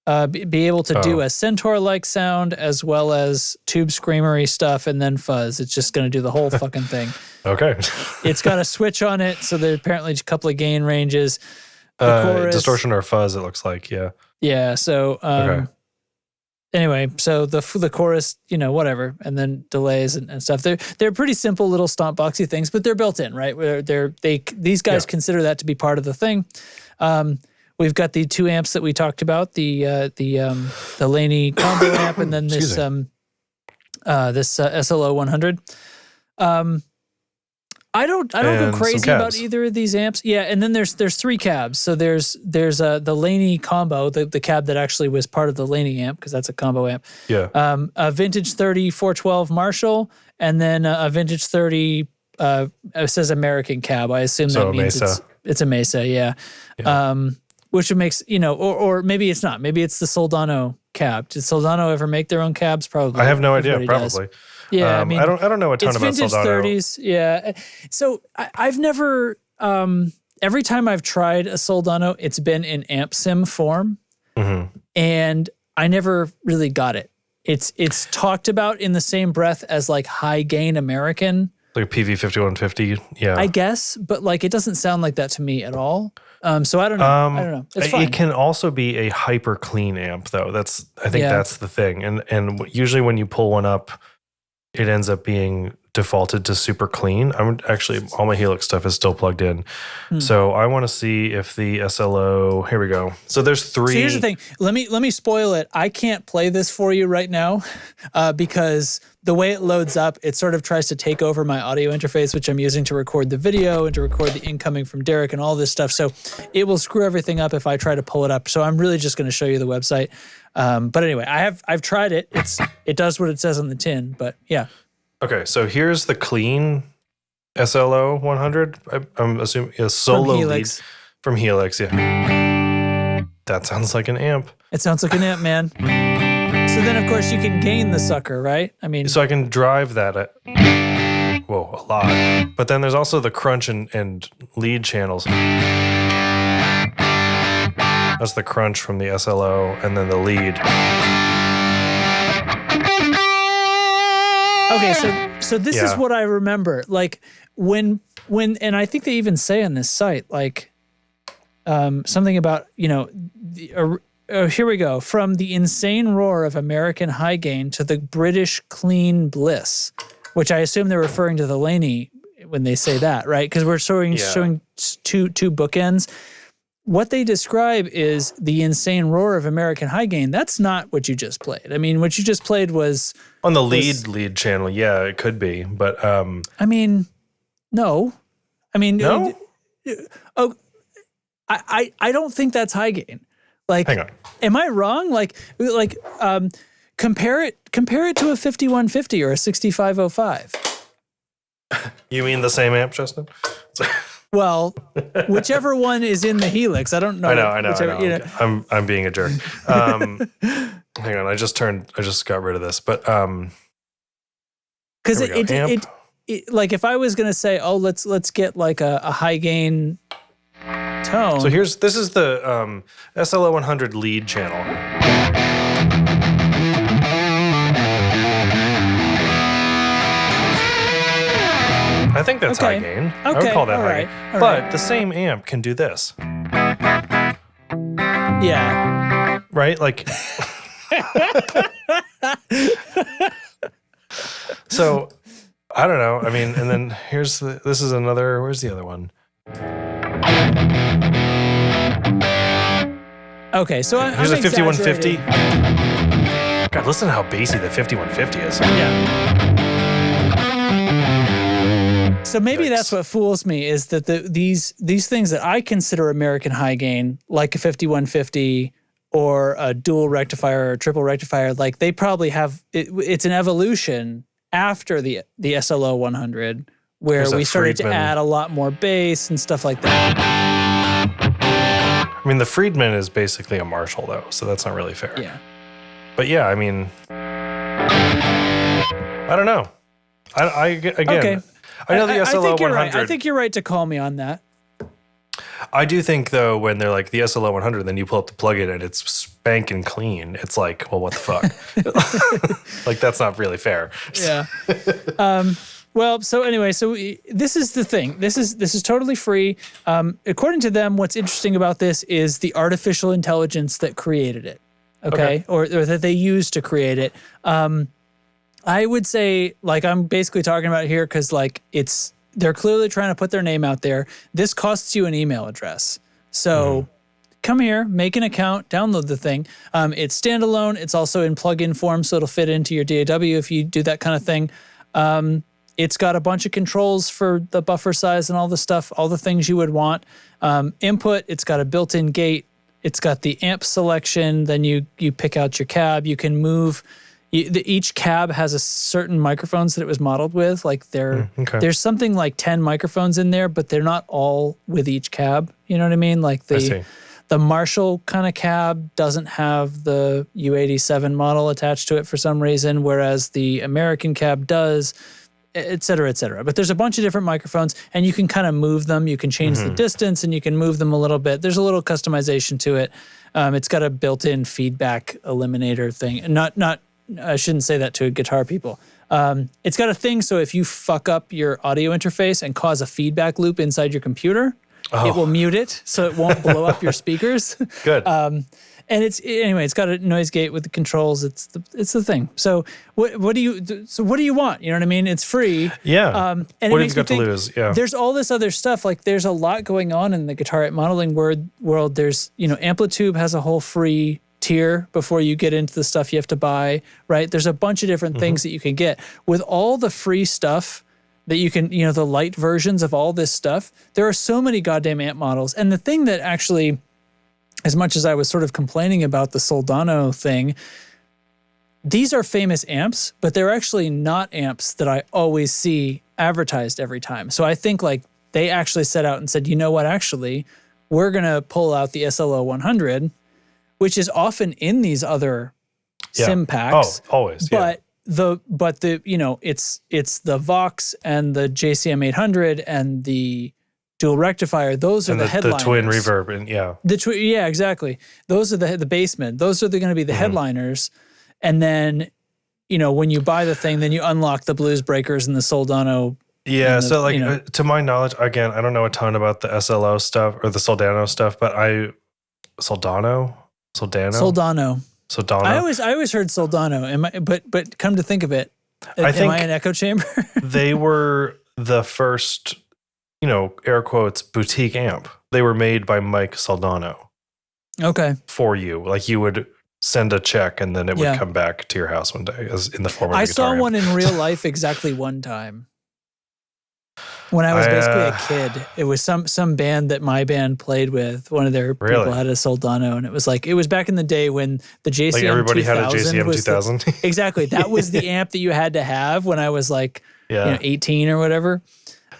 able to do a Centaur-like sound as well as tube screamery stuff and then fuzz. It's just going to do the whole fucking thing. Okay. It's got a switch on it, so there's apparently a couple of gain ranges. The chorus, distortion or fuzz, it looks like, yeah. Yeah, so anyway, so the chorus, whatever, and then delays and stuff. They're pretty simple little stomp boxy things, but they're built in, right? These guys consider that to be part of the thing. We've got the 2 amps that we talked about, the Laney combo amp, and then this SLO 100. I don't go crazy about either of these amps. Yeah, and then there's 3 cabs. So there's the Laney combo, the cab that actually was part of the Laney amp because that's a combo amp. Yeah. A vintage 30 412 Marshall, and then a vintage 30. It says American cab. I assume that means it's a Mesa. Yeah. Which makes, or maybe it's not. Maybe it's the Soldano cab. Did Soldano ever make their own cabs? Probably. I have no idea. Probably. Does. Yeah, I don't know a ton about Soldano. It's vintage 30s. Yeah. So I've never. Every time I've tried a Soldano, it's been in amp sim form, and I never really got it. It's talked about in the same breath as like high gain American. Like a PV 5150, yeah. I guess, but like it doesn't sound like that to me at all. So I don't know. It's fine. It can also be a hyper clean amp, though. I think that's the thing. And usually when you pull one up, it ends up being defaulted to super clean. I'm actually, all my Helix stuff is still plugged in. So I want to see if the SLO, here we go. So there's 3. So here's the thing. Let me spoil it. I can't play this for you right now because the way it loads up, it sort of tries to take over my audio interface, which I'm using to record the video and to record the incoming from Derek and all this stuff. So it will screw everything up if I try to pull it up. So I'm really just going to show you the website. But anyway, I've tried it. It does what it says on the tin, but yeah. Okay, so here's the clean SLO 100. I'm assuming a solo lead from Helix. Yeah, that sounds like an amp. It sounds like an amp, man. So then, of course, you can gain the sucker, right? I mean, so I can drive that a lot. But then there's also the crunch and lead channels. That's the crunch from the SLO, and then the lead. Okay, so this is what I remember. Like when, and I think they even say on this site, like something about, here we go. From the insane roar of American high gain to the British clean bliss, which I assume they're referring to the Laney when they say that, right? Because we're showing two bookends. What they describe is the insane roar of American high gain. That's not what you just played. I mean, what you just played was on the lead channel. Yeah, it could be, but I mean, no. I mean, no. I don't think that's high gain. Like, hang on. Am I wrong? Compare it to a 5150 or a 6505. You mean the same amp, Justin? Well, whichever one is in the Helix, I don't know. I know. I'm being a jerk. Hang on, I just got rid of this, but because it like if I was gonna say, oh, let's get like a high gain tone. So this is the SLO 100 lead channel. I think that's high gain. Okay. I would call that high gain. All but right. the same amp can do this. Yeah. Right? Like so I don't know. I mean, and then this is another, where's the other one? Okay, so here's a 5150. God, listen to how bassy the 5150 is. Yeah. So maybe that's what fools me is that these things that I consider American high gain, like a 5150 or a dual rectifier or a triple rectifier, like they probably have it's an evolution after the SLO 100 where we started to add a lot more bass and stuff like that. I mean, the Friedman is basically a Marshall though, so that's not really fair. Yeah. But yeah, I mean, I don't know. Okay. I know the SLO 100. Right. I think you're right to call me on that. I do think though, when they're like the SLO 100, then you pull up the plug-in and it's spanking clean. It's like, well, what the fuck? Like that's not really fair. Yeah. Well, so anyway, this is the thing. This is totally free. According to them, what's interesting about this is the artificial intelligence that created it. Okay. Or that they used to create it. I would say, like I'm basically talking about here because like they're clearly trying to put their name out there. This costs you an email address. So come here, make an account, download the thing. It's standalone. It's also in plugin form, so it'll fit into your DAW if you do that kind of thing. It's got a bunch of controls for the buffer size and all the stuff, all the things you would want. Input, it's got a built-in gate. It's got the amp selection. Then you pick out your cab. You can move. Each cab has a certain microphones that it was modeled with. Like there's something like 10 microphones in there, but they're not all with each cab. You know what I mean? Like the Marshall kind of cab doesn't have the U87 model attached to it for some reason, whereas the American cab does, et cetera, et cetera. But there's a bunch of different microphones and you can kind of move them. You can change the distance and you can move them a little bit. There's a little customization to it. It's got a built-in feedback eliminator thing. I shouldn't say that to guitar people. It's got a thing so if you fuck up your audio interface and cause a feedback loop inside your computer, it will mute it so it won't blow up your speakers. Good. And it's got a noise gate with the controls. It's the thing. So what do you want? You know what I mean? It's free. Yeah. And what have you got to lose? Yeah. There's all this other stuff. Like there's a lot going on in the guitar amp modeling world. There's Amplitube has a whole free tier before you get into the stuff you have to buy, right? There's a bunch of different things that you can get. With all the free stuff that you can, the light versions of all this stuff, there are so many goddamn amp models. And the thing that actually, as much as I was sort of complaining about the Soldano thing, these are famous amps, but they're actually not amps that I always see advertised every time. So I think like they actually set out and said, you know what, actually, we're going to pull out the SLO 100, which is often in these other sim packs. Oh, always. But the you know, it's the Vox and the JCM 800 and the dual rectifier. Those are the headliners. The twin reverb and yeah, exactly. Those are the basement. Those are going to be the headliners. And then, you know, when you buy the thing, then you unlock the Blues Breakers and the Soldano. Yeah, so like to my knowledge, again, I don't know a ton about the SLO stuff or the Soldano stuff, but Soldano. I always heard Soldano. But come to think of it, am I an echo chamber? They were the first, you know, air quotes, boutique amp. They were made by Mike Soldano. Okay. For you. Like you would send a check and then it would come back to your house one day as in the form of a guitar saw amp. one in real life exactly one time. When I was basically a kid, it was some band that my band played with. One of their people had a Soldano, and it was back in the day when the JCM like everybody 2000 had a JCM 2000. Exactly, that was the amp that you had to have when I was like 18 or whatever.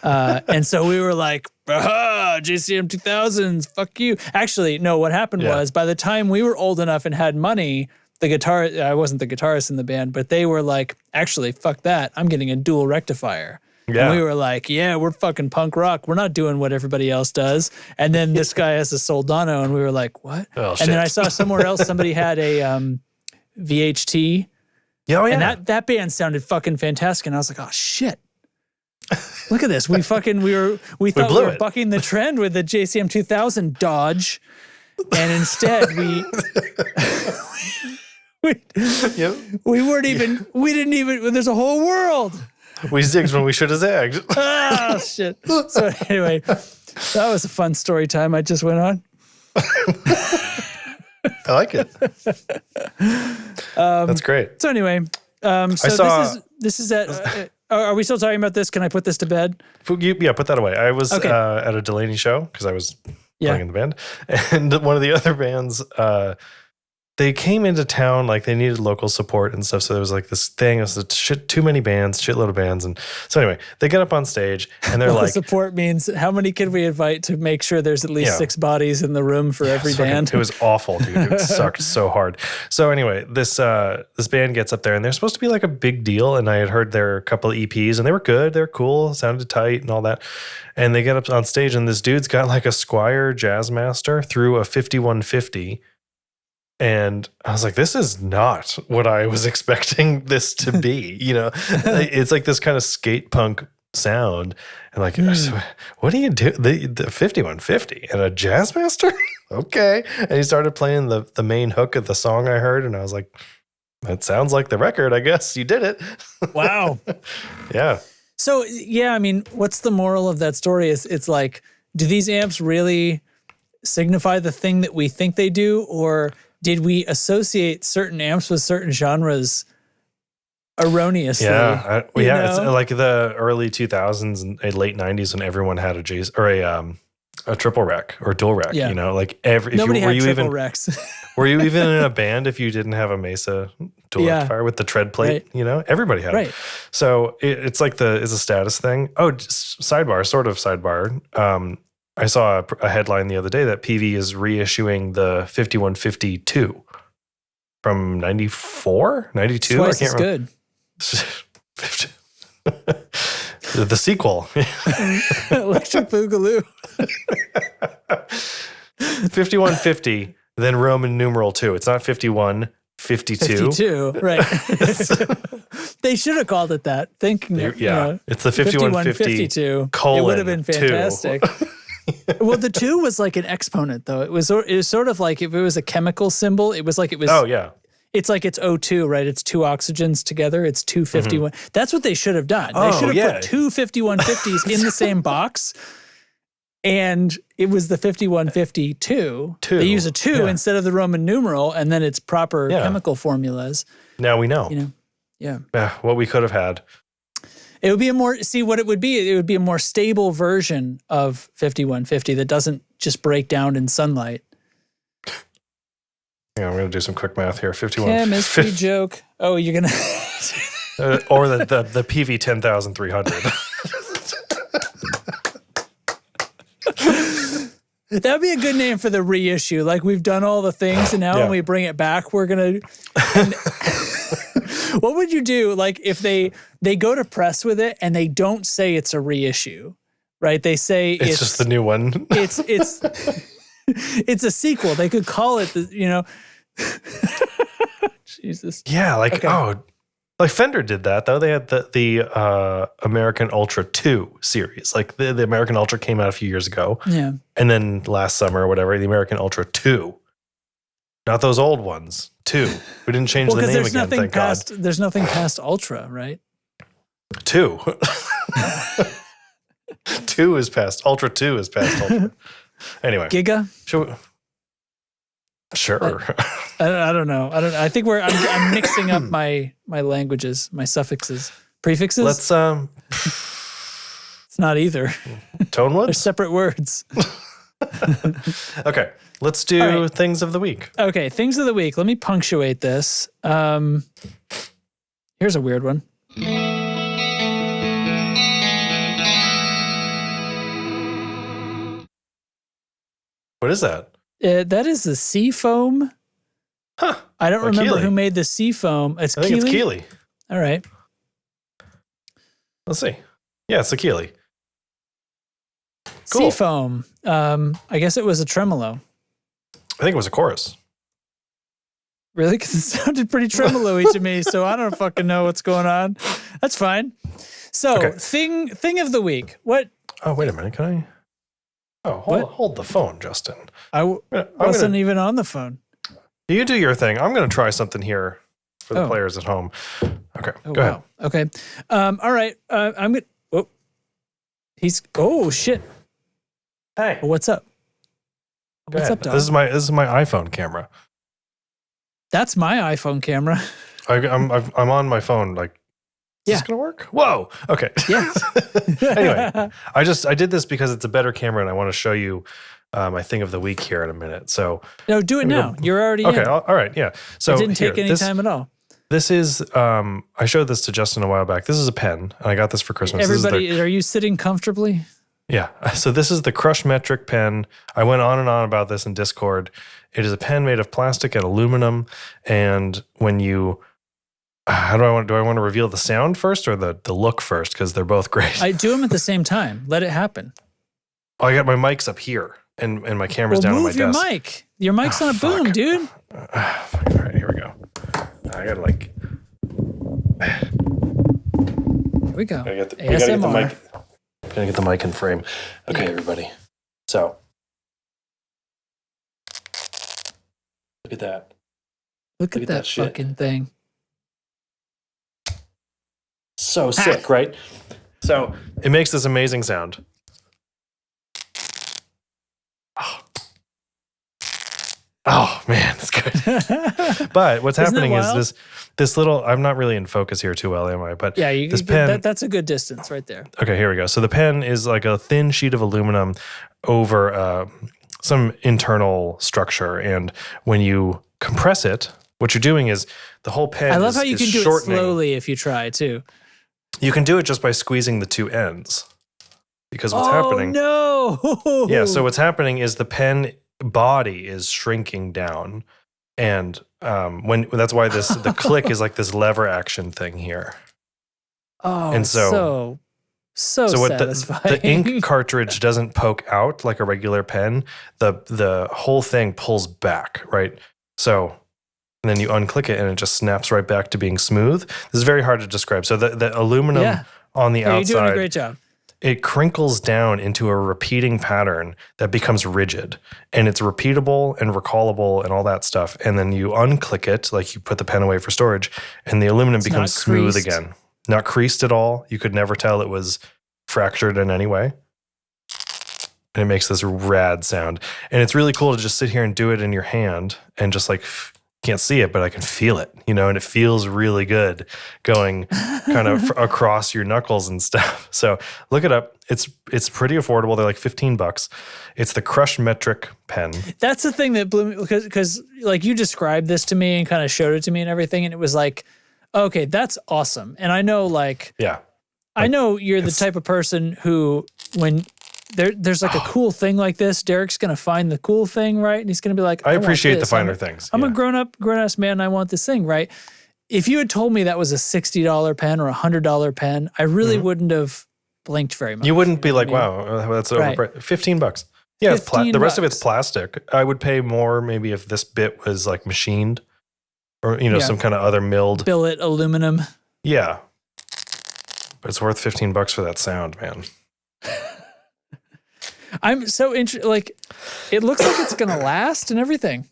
And so we were like, JCM 2000s, fuck you. Actually, no, what happened was by the time we were old enough and had money, I wasn't the guitarist in the band, but they were like, actually, fuck that. I'm getting a dual rectifier. Yeah. And we were like, yeah, we're fucking punk rock. We're not doing what everybody else does. And then this guy has a Soldano, and we were like, what? Oh, and then I saw somewhere else somebody had a VHT. Yeah, And that band sounded fucking fantastic. And I was like, oh shit. Look at this. We thought we were bucking the trend with the JCM 2000 Dodge. And instead we didn't even, there's a whole world. We zigged when we should have zagged. Oh, shit. So anyway, that was a fun story time I just went on. I like it. That's great. So anyway, this is at, are we still talking about this? Can I put this to bed? Yeah, put that away. I was at a Delaney show because I was playing in the band. And one of the other bands, they came into town, like they needed local support and stuff. So there was like this thing, it was too many bands, shitload of bands. And so anyway, they get up on stage and they're like... support means how many can we invite to make sure there's at least 6 bodies in the room for every band? It was awful, dude. It sucked so hard. So anyway, this band gets up there and they're supposed to be like a big deal. And I had heard their couple of EPs and they were good. They were cool, sounded tight and all that. And they get up on stage and this dude's got like a Squier Jazzmaster through a 5150. And I was like, this is not what I was expecting this to be. You know, it's like this kind of skate punk sound. And like, what do you do? The 5150 and a Jazzmaster? Okay. And he started playing the main hook of the song I heard. And I was like, that sounds like the record. I guess you did it. Wow. Yeah. So, yeah, I mean, what's the moral of that story? It's like, do these amps really signify the thing that we think they do? Or did we associate certain amps with certain genres erroneously? Yeah, it's like the early 2000s and late 90s when everyone had a triple rack or dual rack. You know, like nobody had triple racks. Were you even in a band if you didn't have a Mesa dual rectifier with the tread plate? Right. You know, everybody had it. So it's like it's a status thing. Oh, sort of sidebar. I saw a headline the other day that PV is reissuing the 5152 from 94, 92. Twice as good. The sequel. Electric Boogaloo. 5150, then Roman numeral 2. It's not 51, 52. 52, right. They should have called it that. It's the 5152 colon it would have been fantastic. Well, the 2 was like an exponent, though. It was sort of like if it was a chemical symbol, it was like it was. Oh, yeah. It's like it's O2, right? It's 2 oxygens together. It's 251. That's what they should have done. They should have put 2 5150s in the same box. And it was the 5152. They use a 2 instead of the Roman numeral, and then it's proper chemical formulas. Now we know. You know, yeah. What we could have had. It would be what it would be. It would be a more stable version of 5150 that doesn't just break down in sunlight. Yeah, I'm going to do some quick math here. 51. Chemistry joke. Oh, you're going to... Or the PV 10300. That would be a good name for the reissue. Like we've done all the things, and now when we bring it back, we're gonna. What would you do? Like if they go to press with it and they don't say it's a reissue, right? They say it's just the new one. It's a sequel. They could call it Jesus. Yeah, like like Fender did that though. They had the American Ultra 2 series. Like the American Ultra came out a few years ago. Yeah. And then last summer or whatever, the American Ultra 2. Not those old ones. 2. We didn't change the name again, thank God. There's nothing past Ultra, right? 2. 2 is past. Ultra 2 is past Ultra. Anyway. Giga? Sure. I don't know. I think I'm mixing up my languages, my suffixes, prefixes. Let's It's not either. Tonewood? They're separate words. Okay. Let's do things of the week. Okay, things of the week. Let me punctuate this. Here's a weird one. What is that? That is the sea foam. Huh. I don't remember Keeley. who made the sea foam. I think it's Keeley. All right. Let's see. Yeah, it's the Keeley. Sea Cool. foam. I guess it was a tremolo. I think it was a chorus. Really? Because it sounded pretty tremolo-y to me, so I don't fucking know what's going on. That's fine. So, thing of the week. What? Oh, wait a minute. Can I? Oh, hold the phone, Justin. I wasn't even on the phone. You do your thing. I'm going to try something here for the players at home. Okay, go ahead. Okay. All right. I'm going to... Oh, shit. Hey. What's up? What's up, dog? This is my iPhone camera. That's my iPhone camera. I'm on my phone. Like, is this gonna work? Whoa. Okay. Yeah. Anyway, I did this because it's a better camera, and I want to show you my thing of the week here in a minute. So no, do it now. You're already okay. in. All right. Yeah. So it didn't take any time at all. This is I showed this to Justin a while back. This is a pen, and I got this for Christmas. Everybody, are you sitting comfortably? Yeah. So this is the Crush Metric pen. I went on and on about this in Discord. It is a pen made of plastic and aluminum. And when you, do I want to reveal the sound first or the look first? Because they're both great. I do them at the same time. Let it happen. Oh, I got my mics up here and my camera's down on my desk. Move your mic. Your mic's on a boom, dude. All right, here we go. I got to Here we go. ASMR. Gotta get the mic in frame. Okay, everybody. So, look at that. Look at that fucking thing. So sick, right? So, it makes this amazing sound. Oh man, it's good. But what's happening is this little, I'm not really in focus here too well, am I? But yeah, this pen, that's a good distance right there. Okay, here we go. So the pen is like a thin sheet of aluminum over some internal structure. And when you compress it, what you're doing is the whole pen I love how you can do shortening. it slowly if you try too. You can do it just by squeezing the two ends. Because what's happening... Oh, no! Yeah, so what's happening is the pen body is shrinking down. And that's why the click is like this lever action thing here. Oh, and so what satisfying. The ink cartridge doesn't poke out like a regular pen. The whole thing pulls back, right? So, and then you unclick it and it just snaps right back to being smooth. This is very hard to describe. So the aluminum on the outside, you're doing a great job. It crinkles down into a repeating pattern that becomes rigid, and it's repeatable and recallable and all that stuff. And then you unclick it, like you put the pen away for storage, and the aluminum becomes smooth again. Not creased at all. You could never tell it was fractured in any way. And it makes this rad sound. And it's really cool to just sit here and do it in your hand and just like, can't see it, but I can feel it, and it feels really good going kind of across your knuckles and stuff. So look it up. It's pretty affordable. They're like $15. It's the Crush Metric pen. That's the thing that blew me because like you described this to me and kind of showed it to me and everything. And it was like, Okay, that's awesome. And I know I know you're the type of person who when there's like a cool thing like this, Derek's going to find the cool thing, right? And he's going to be like, I appreciate the finer things. I'm a grown-ass man and I want this thing, right? If you had told me that was a $60 pen or a $100 pen, I really wouldn't have blinked very much. You wouldn't be like, wow, that's overpriced. $15. Yeah, the rest of it's plastic. I would pay more maybe if this bit was like machined or, some kind of other milled. Billet aluminum. Yeah. But it's worth $15 for that sound, man. I'm so interested. Like, it looks like it's going to last and everything.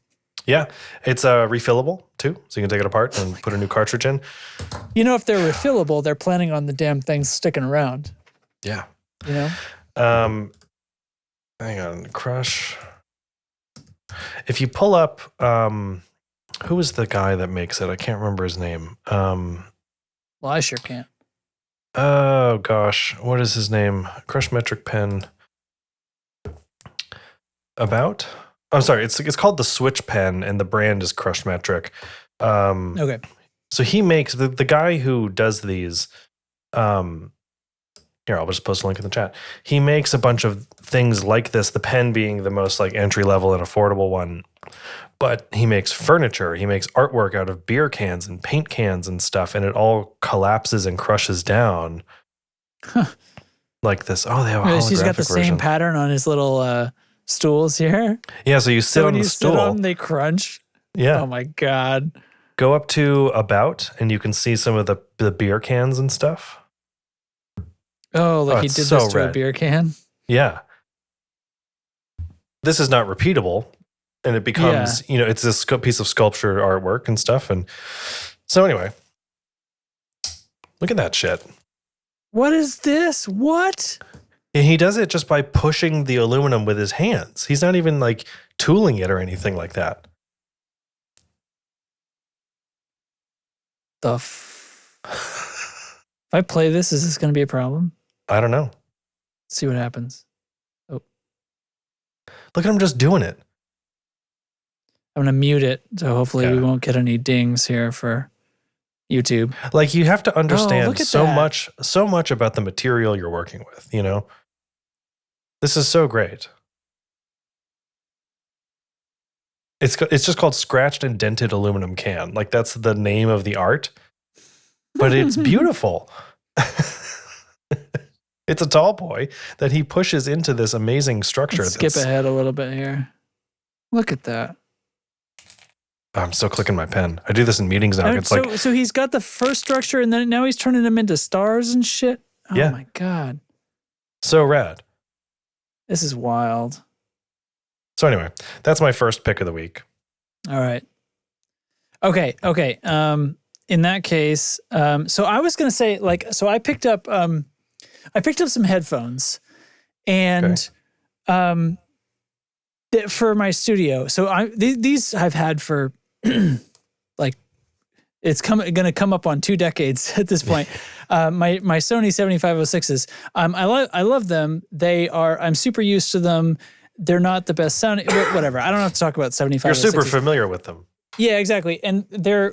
Yeah. It's refillable too. So you can take it apart and put a new cartridge in. If they're refillable, they're planning on the damn things sticking around. Yeah. Hang on. Crush. If you pull up, who is the guy that makes it? I can't remember his name. Well, I sure can't. Oh gosh, what is his name? Crush Metric Pen. I'm sorry, it's called the Switch Pen, and the brand is Crush Metric. Okay. So he makes the guy who does these. Here, I'll just post a link in the chat. He makes a bunch of things like this. The pen being the most like entry level and affordable one. But he makes furniture. He makes artwork out of beer cans and paint cans and stuff, and it all collapses and crushes down. Like this. Oh, they have a holographic He's got the version. same pattern on his little stools here. Yeah, so you sit on the stool. Sit on them, they crunch. Yeah. Oh my God. Go up to About, and you can see some of the beer cans and stuff. Oh, like he did this to a beer can? Yeah. This is not repeatable. And it becomes, it's this piece of sculpture artwork and stuff. And so anyway, look at that shit. What is this? What? And he does it just by pushing the aluminum with his hands. He's not even like tooling it or anything like that. If I play this, is this going to be a problem? I don't know. Let's see what happens. Oh. Look at him just doing it. I'm going to mute it, so hopefully we won't get any dings here for YouTube. Like, you have to understand so much about the material you're working with, This is so great. It's just called scratched and dented aluminum can. Like, that's the name of the art. But it's beautiful. It's a tall boy that he pushes into this amazing structure. Let's skip ahead a little bit here. Look at that. I'm still clicking my pen. I do this in meetings now. So he's got the first structure, and then now he's turning them into stars and shit. Oh my God. So rad. This is wild. So anyway, that's my first pick of the week. All right. Okay. In that case, so I was going to say, I picked up some headphones, and for my studio. So these I've had for it's going to come up on 2 decades at this point. My Sony 7506s. I love them. I'm super used to them. They're not the best sounding, whatever. I don't have to talk about 7506s. You're super familiar with them. Yeah, exactly. And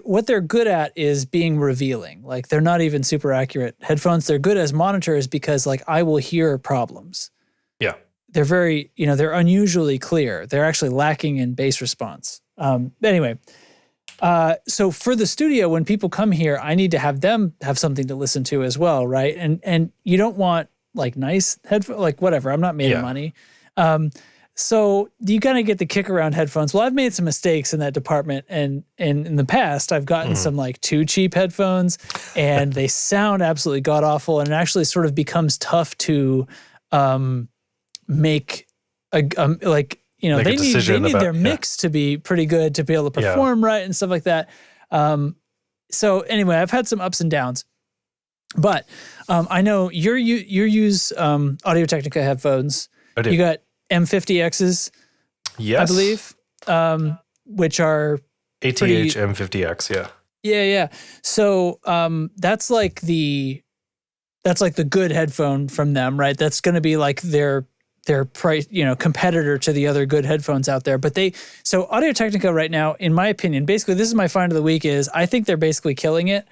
what they're good at is being revealing. Like, they're not even super accurate headphones. They're good as monitors because I will hear problems. Yeah. They're very, they're unusually clear. They're actually lacking in bass response. Anyway, so for the studio, when people come here, I need to have them have something to listen to as well, right? And you don't want nice headphones, whatever. I'm not made of money. So you kind of get the kick around headphones. Well, I've made some mistakes in that department, and in the past, I've gotten some too cheap headphones, and they sound absolutely god awful, and it actually sort of becomes tough to make they need their mix to be pretty good to be able to perform right and stuff like that. So anyway, I've had some ups and downs, but I know you use Audio-Technica headphones. I do. You got M50Xs, yes, I believe, which are ATH M50X, yeah. Yeah. So that's like the good headphone from them, right? That's going to be like their price, competitor to the other good headphones out there. But so Audio-Technica right now, in my opinion, basically this is my find of the week, is I think they're basically killing it.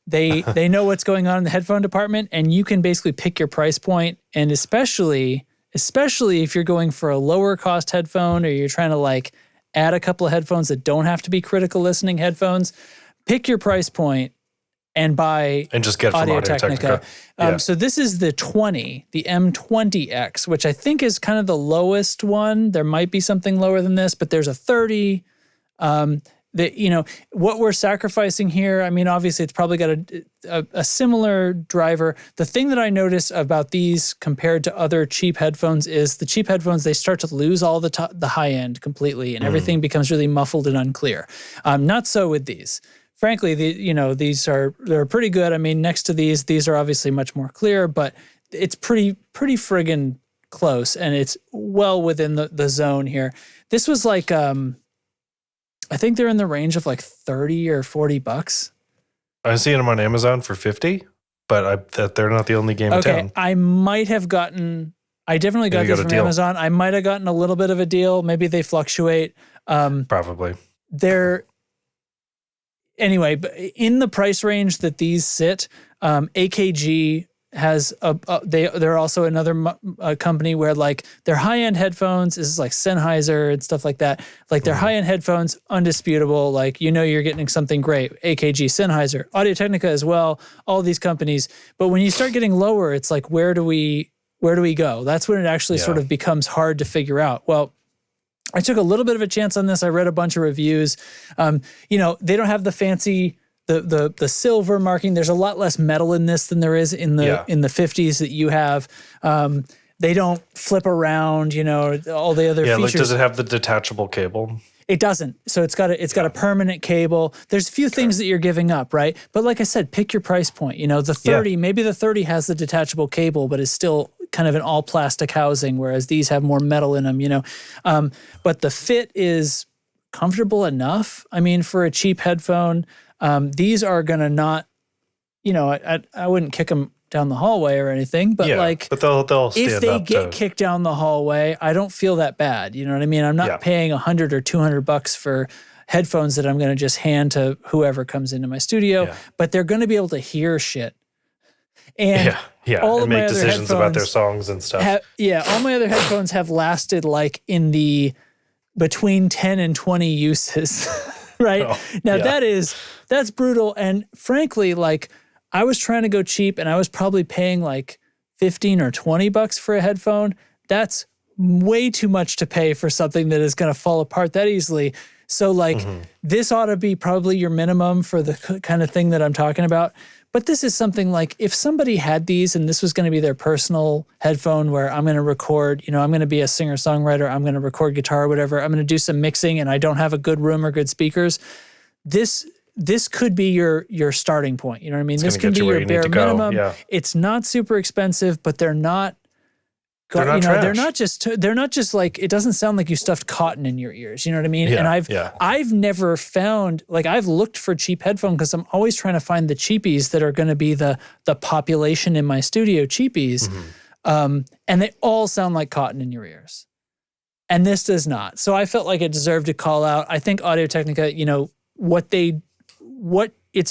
They know what's going on in the headphone department, and you can basically pick your price point. And especially if you're going for a lower cost headphone, or you're trying to like add a couple of headphones that don't have to be critical listening headphones, pick your price point and buy and just get from Audio-Technica. So this is the M20X, which I think is kind of the lowest one. There might be something lower than this, but there's a 30. What we're sacrificing here, I mean, obviously it's probably got a similar driver. The thing that I notice about these compared to other cheap headphones is the cheap headphones, they start to lose all the high end completely, and everything becomes really muffled and unclear. Not so with these. Frankly, they're pretty good. I mean, next to these are obviously much more clear, but it's pretty friggin' close, and it's well within the zone here. This was like, I think they're in the range of like $30 or $40. I'm seeing them on Amazon for $50, but they're not the only game in town. I definitely got these from Amazon. I might have gotten a little bit of a deal. Maybe they fluctuate. Probably. Anyway, but in the price range that these sit, AKG has they're also another company where like their high-end headphones is like Sennheiser and stuff like that. Like their high-end headphones, undisputable. Like, you're getting something great. AKG, Sennheiser, Audio-Technica as well, all these companies. But when you start getting lower, it's like, where do we go? That's when it actually sort of becomes hard to figure out. Well, I took a little bit of a chance on this. I read a bunch of reviews. They don't have the fancy the silver marking. There's a lot less metal in this than there is in the 50s that you have. They don't flip around, all the other features. Like, does it have the detachable cable? It doesn't. So it's got a permanent cable. There's a few things that you're giving up, right? But like I said, pick your price point. The 30, maybe the 30 has the detachable cable, but is still kind of an all plastic housing, whereas these have more metal in them, But the fit is comfortable enough. I mean, for a cheap headphone, these are gonna not, I wouldn't kick them down the hallway or anything, but but they'll stand if they get kicked down the hallway, I don't feel that bad. You know what I mean? I'm not paying $100 or $200 for headphones that I'm going to just hand to whoever comes into my studio, but they're going to be able to hear shit. And all and make decisions about their songs and stuff. All my other headphones have lasted like in the between 10 and 20 uses, right? That's brutal. And frankly, like, I was trying to go cheap, and I was probably paying like $15 or $20 for a headphone. That's way too much to pay for something that is going to fall apart that easily. So like, this ought to be probably your minimum for the kind of thing that I'm talking about. But this is something like, if somebody had these and this was going to be their personal headphone where I'm going to record, I'm going to be a singer-songwriter, I'm going to record guitar or whatever, I'm going to do some mixing and I don't have a good room or good speakers, this could be your starting point. You know what I mean? This can be your bare minimum. Yeah. It's not super expensive, but they're not they're not just like, it doesn't sound like you stuffed cotton in your ears. You know what I mean? And I've never found, like, I've looked for cheap headphones because I'm always trying to find the cheapies that are going to be the population in my studio cheapies. And they all sound like cotton in your ears. And this does not. So I felt like it deserved a call out. I think Audio-Technica, it's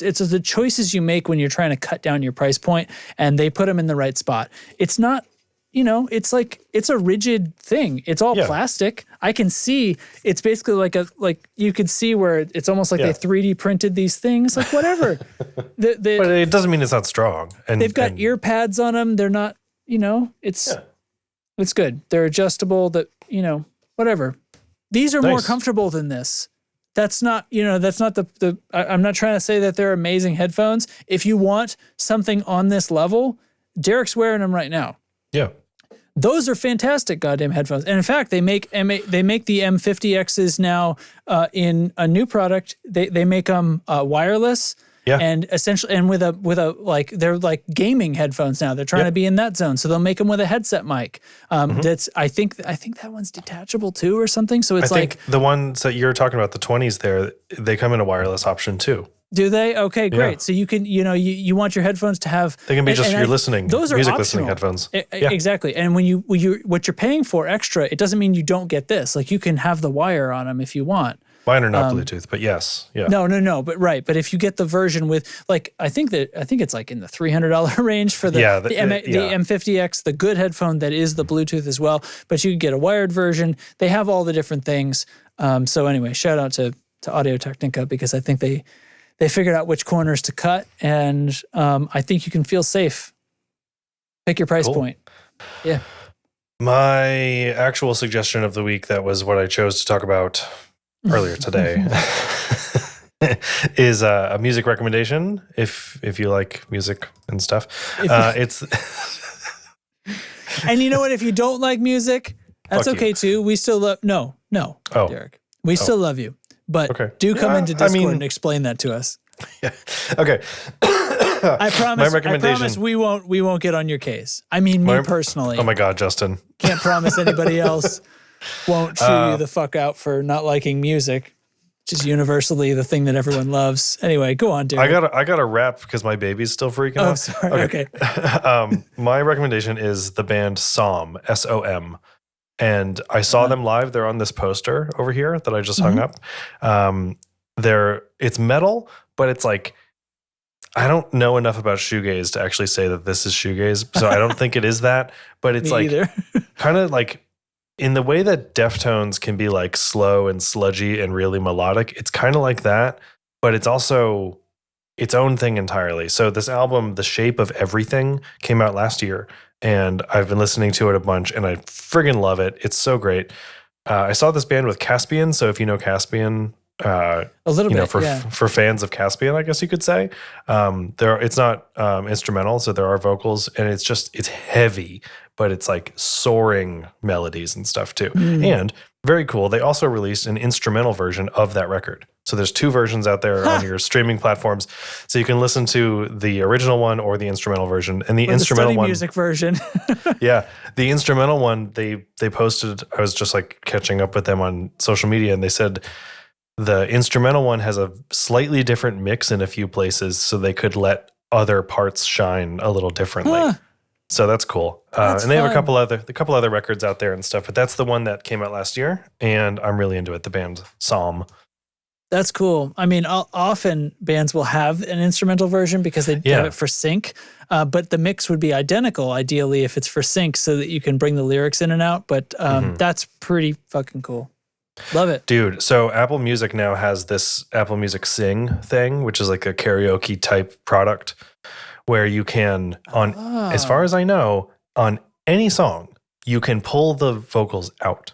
the choices you make when you're trying to cut down your price point, and they put them in the right spot. It's not, it's like, it's a rigid thing. It's all plastic. I can see, it's basically like you could see where it's almost like they 3D printed these things, like whatever. But it doesn't mean it's not strong. And they've got ear pads on them. They're not, it's good. They're adjustable, whatever. These are more comfortable than this. That's not, that's not I'm not trying to say that they're amazing headphones. If you want something on this level, Derek's wearing them right now. Yeah. Those are fantastic goddamn headphones. And in fact, they make the M50Xs now in a new product. They make them wireless. Yeah. And essentially, and with a like, they're like gaming headphones now. They're trying to be in that zone. So they'll make them with a headset mic. That's, I think that one's detachable too or something. So it's like the ones that you're talking about, the 20s there, they come in a wireless option too. Do they? Okay, great. Yeah. So you can, you want your headphones to have. They can be just your listening, those are music optional. Listening headphones. Exactly. And when what you're paying for extra, it doesn't mean you don't get this. Like, you can have the wire on them if you want. Mine are not Bluetooth, but yes. Yeah. No. But right. But if you get the version with like, I think it's like in the $300 range for the M50X, the good headphone that is the Bluetooth as well. But you can get a wired version. They have all the different things. So anyway, shout out to Audio Technica, because I think they figured out which corners to cut, and I think you can feel safe. Pick your price point. Yeah. My actual suggestion of the week, that was what I chose to talk about earlier today, is a music recommendation. If you like music and stuff, it's. And you know what? If you don't like music, that's okay too. We still love. No, Derek. We still love you, but do come into Discord and explain that to us. Yeah. Okay. I promise we won't get on your case. I mean, me personally. Oh my God, Justin. Can't promise anybody else won't chew you the fuck out for not liking music, which is universally the thing that everyone loves. Anyway, go on, Derek. I got to wrap because my baby's still freaking out. Oh, sorry. Okay. My recommendation is the band SOM, SOM. And I saw them live. They're on this poster over here that I just hung up. It's metal, but it's like, I don't know enough about shoegaze to actually say that this is shoegaze, so I don't think it is that. But it's like kind of like in the way that Deftones can be like slow and sludgy and really melodic. It's kind of like that, but it's also its own thing entirely. So this album, The Shape of Everything, came out last year, and I've been listening to it a bunch, and I friggin' love it. It's so great. I saw this band with Caspian, so if you know Caspian. A little bit, for fans of Caspian, I guess you could say. It's not instrumental, so there are vocals, and it's heavy, but it's like soaring melodies and stuff too. And very cool, they also released an instrumental version of that record. So there's two versions out there on your streaming platforms, so you can listen to the original one or the instrumental version. And the instrumental one, music version. Yeah, the instrumental one they posted. I was just like catching up with them on social media, and they said the instrumental one has a slightly different mix in a few places, so they could let other parts shine a little differently. So that's cool. And they have a couple other records out there and stuff, but that's the one that came out last year, and I'm really into it. The band SOM. That's cool. I mean, often bands will have an instrumental version because they have it for sync, but the mix would be identical, ideally, if it's for sync, so that you can bring the lyrics in and out. But that's pretty fucking cool. Love it. Dude, so Apple Music now has this Apple Music Sing thing, which is like a karaoke type product where you can, as far as I know, on any song, you can pull the vocals out.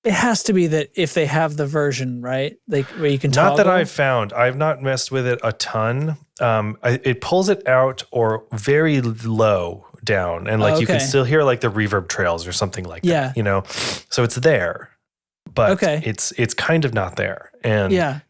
It has to be that if they have the version, right? Like where you can toggle. Not that I've found. I've not messed with it a ton. It pulls it out or very low down, and like you can still hear like the reverb trails or something like that. You know, so it's there. But it's kind of not there. And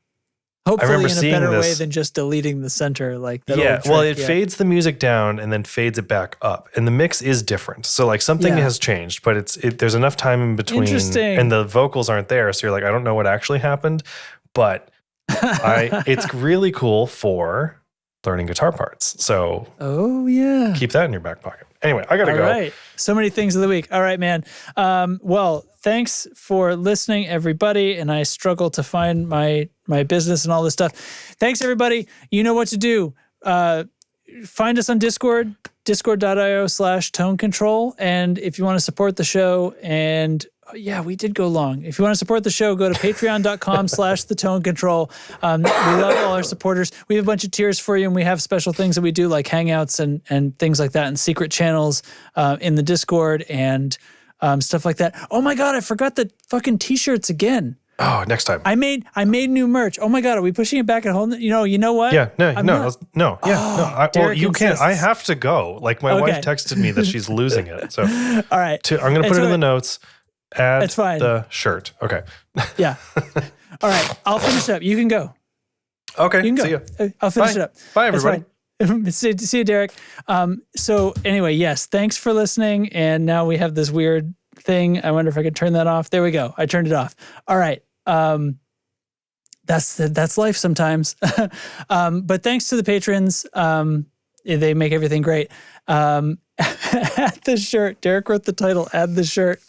hopefully in a better way than just deleting the center. Like that old trick. Well, it fades the music down and then fades it back up. And the mix is different. So like something has changed, but there's enough time in between. Interesting. And the vocals aren't there. So you're like, I don't know what actually happened. But it's really cool for learning guitar parts. So keep that in your back pocket. Anyway, I gotta go. All right. So many things of the week. All right, man. Well, thanks for listening, everybody. And I struggle to find my business and all this stuff. Thanks, everybody. You know what to do. Find us on Discord, discord.io/tone control. And if you want to support the show, and we did go long. If you want to support the show, go to patreon.com/thetone control. We love all our supporters. We have a bunch of tiers for you, and we have special things that we do like hangouts and things like that, and secret channels in the Discord and stuff like that. Oh my God, I forgot the fucking t-shirts again. Oh, next time. I made new merch. Oh my God, are we pushing it back at home? You know what? Yeah, no. You can't. I have to go. Like my wife texted me that she's losing it. So all right, I'm going to put it in the notes. Add fine. the shirt. Okay. Yeah. All right. I'll finish it up. You can go. Okay. You can go. See you. I'll finish it up. Bye, everybody. See you, Derek. So anyway, yes, thanks for listening. And now we have this weird thing. I wonder if I could turn that off. There we go. I turned it off. All right. That's life sometimes. But thanks to the patrons. They make everything great. Add the shirt. Derek wrote the title, Add the Shirt.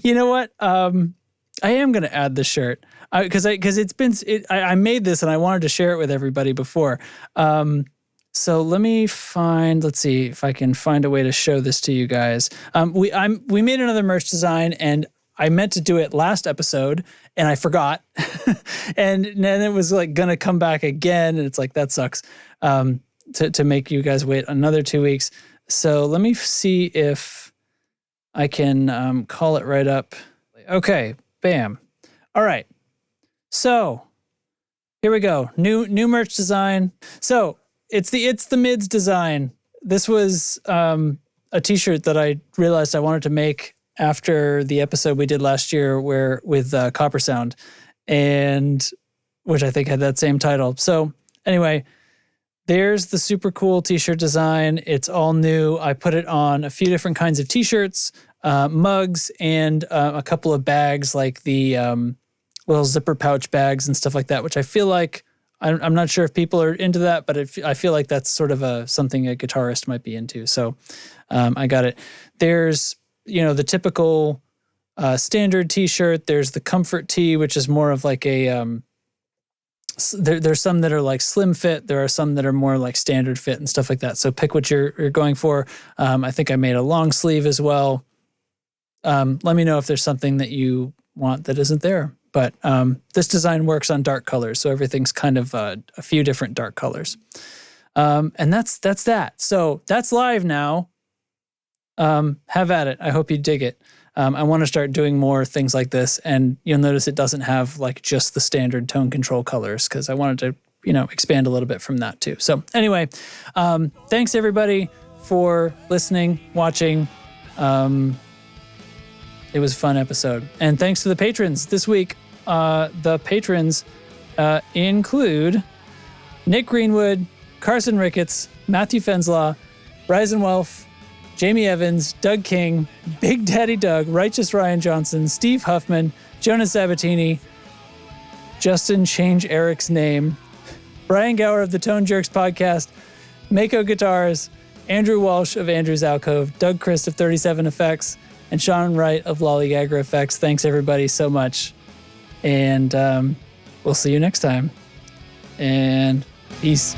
You know what? I am going to add the shirt because I made this and I wanted to share it with everybody before. So let me let's see if I can find a way to show this to you guys. We made another merch design and I meant to do it last episode and I forgot. And then it was like going to come back again. And it's like, that sucks to make you guys wait another 2 weeks. So let me see if I can call it right up. Okay, bam. All right. So here we go. New merch design. So it's the mids design. This was a t-shirt that I realized I wanted to make after the episode we did last year with Copper Sound, and which I think had that same title. So anyway, there's the super cool t-shirt design. It's all new. I put it on a few different kinds of t-shirts, mugs, and a couple of bags like the little zipper pouch bags and stuff like that, which I feel like, I'm not sure if people are into that, but I feel like that's sort of something a guitarist might be into. So I got it. There's, the typical standard t-shirt. There's the comfort tee, which is more of like a, there's some that are like slim fit. There are some that are more like standard fit and stuff like that. So pick what you're going for. I think I made a long sleeve as well. Let me know if there's something that you want that isn't there. But this design works on dark colors, so everything's kind of a few different dark colors. And that's that. So that's live now. Have at it. I hope you dig it. I want to start doing more things like this, and you'll notice it doesn't have like just the standard tone control colors because I wanted to, expand a little bit from that too. So anyway, thanks everybody for listening, watching. It was a fun episode. And thanks to the patrons this week. The patrons include Nick Greenwood, Carson Ricketts, Matthew Fenslaw, Ryzen Welf, Jamie Evans, Doug King, Big Daddy Doug, Righteous Ryan Johnson, Steve Huffman, Jonas Sabatini, Justin Change Eric's name, Brian Gower of the Tone Jerks podcast, Mako Guitars, Andrew Walsh of Andrew's Alcove, Doug Christ of 37 Effects, and Sean Wright of Lollygagger Effects. Thanks everybody so much. And we'll see you next time. And peace.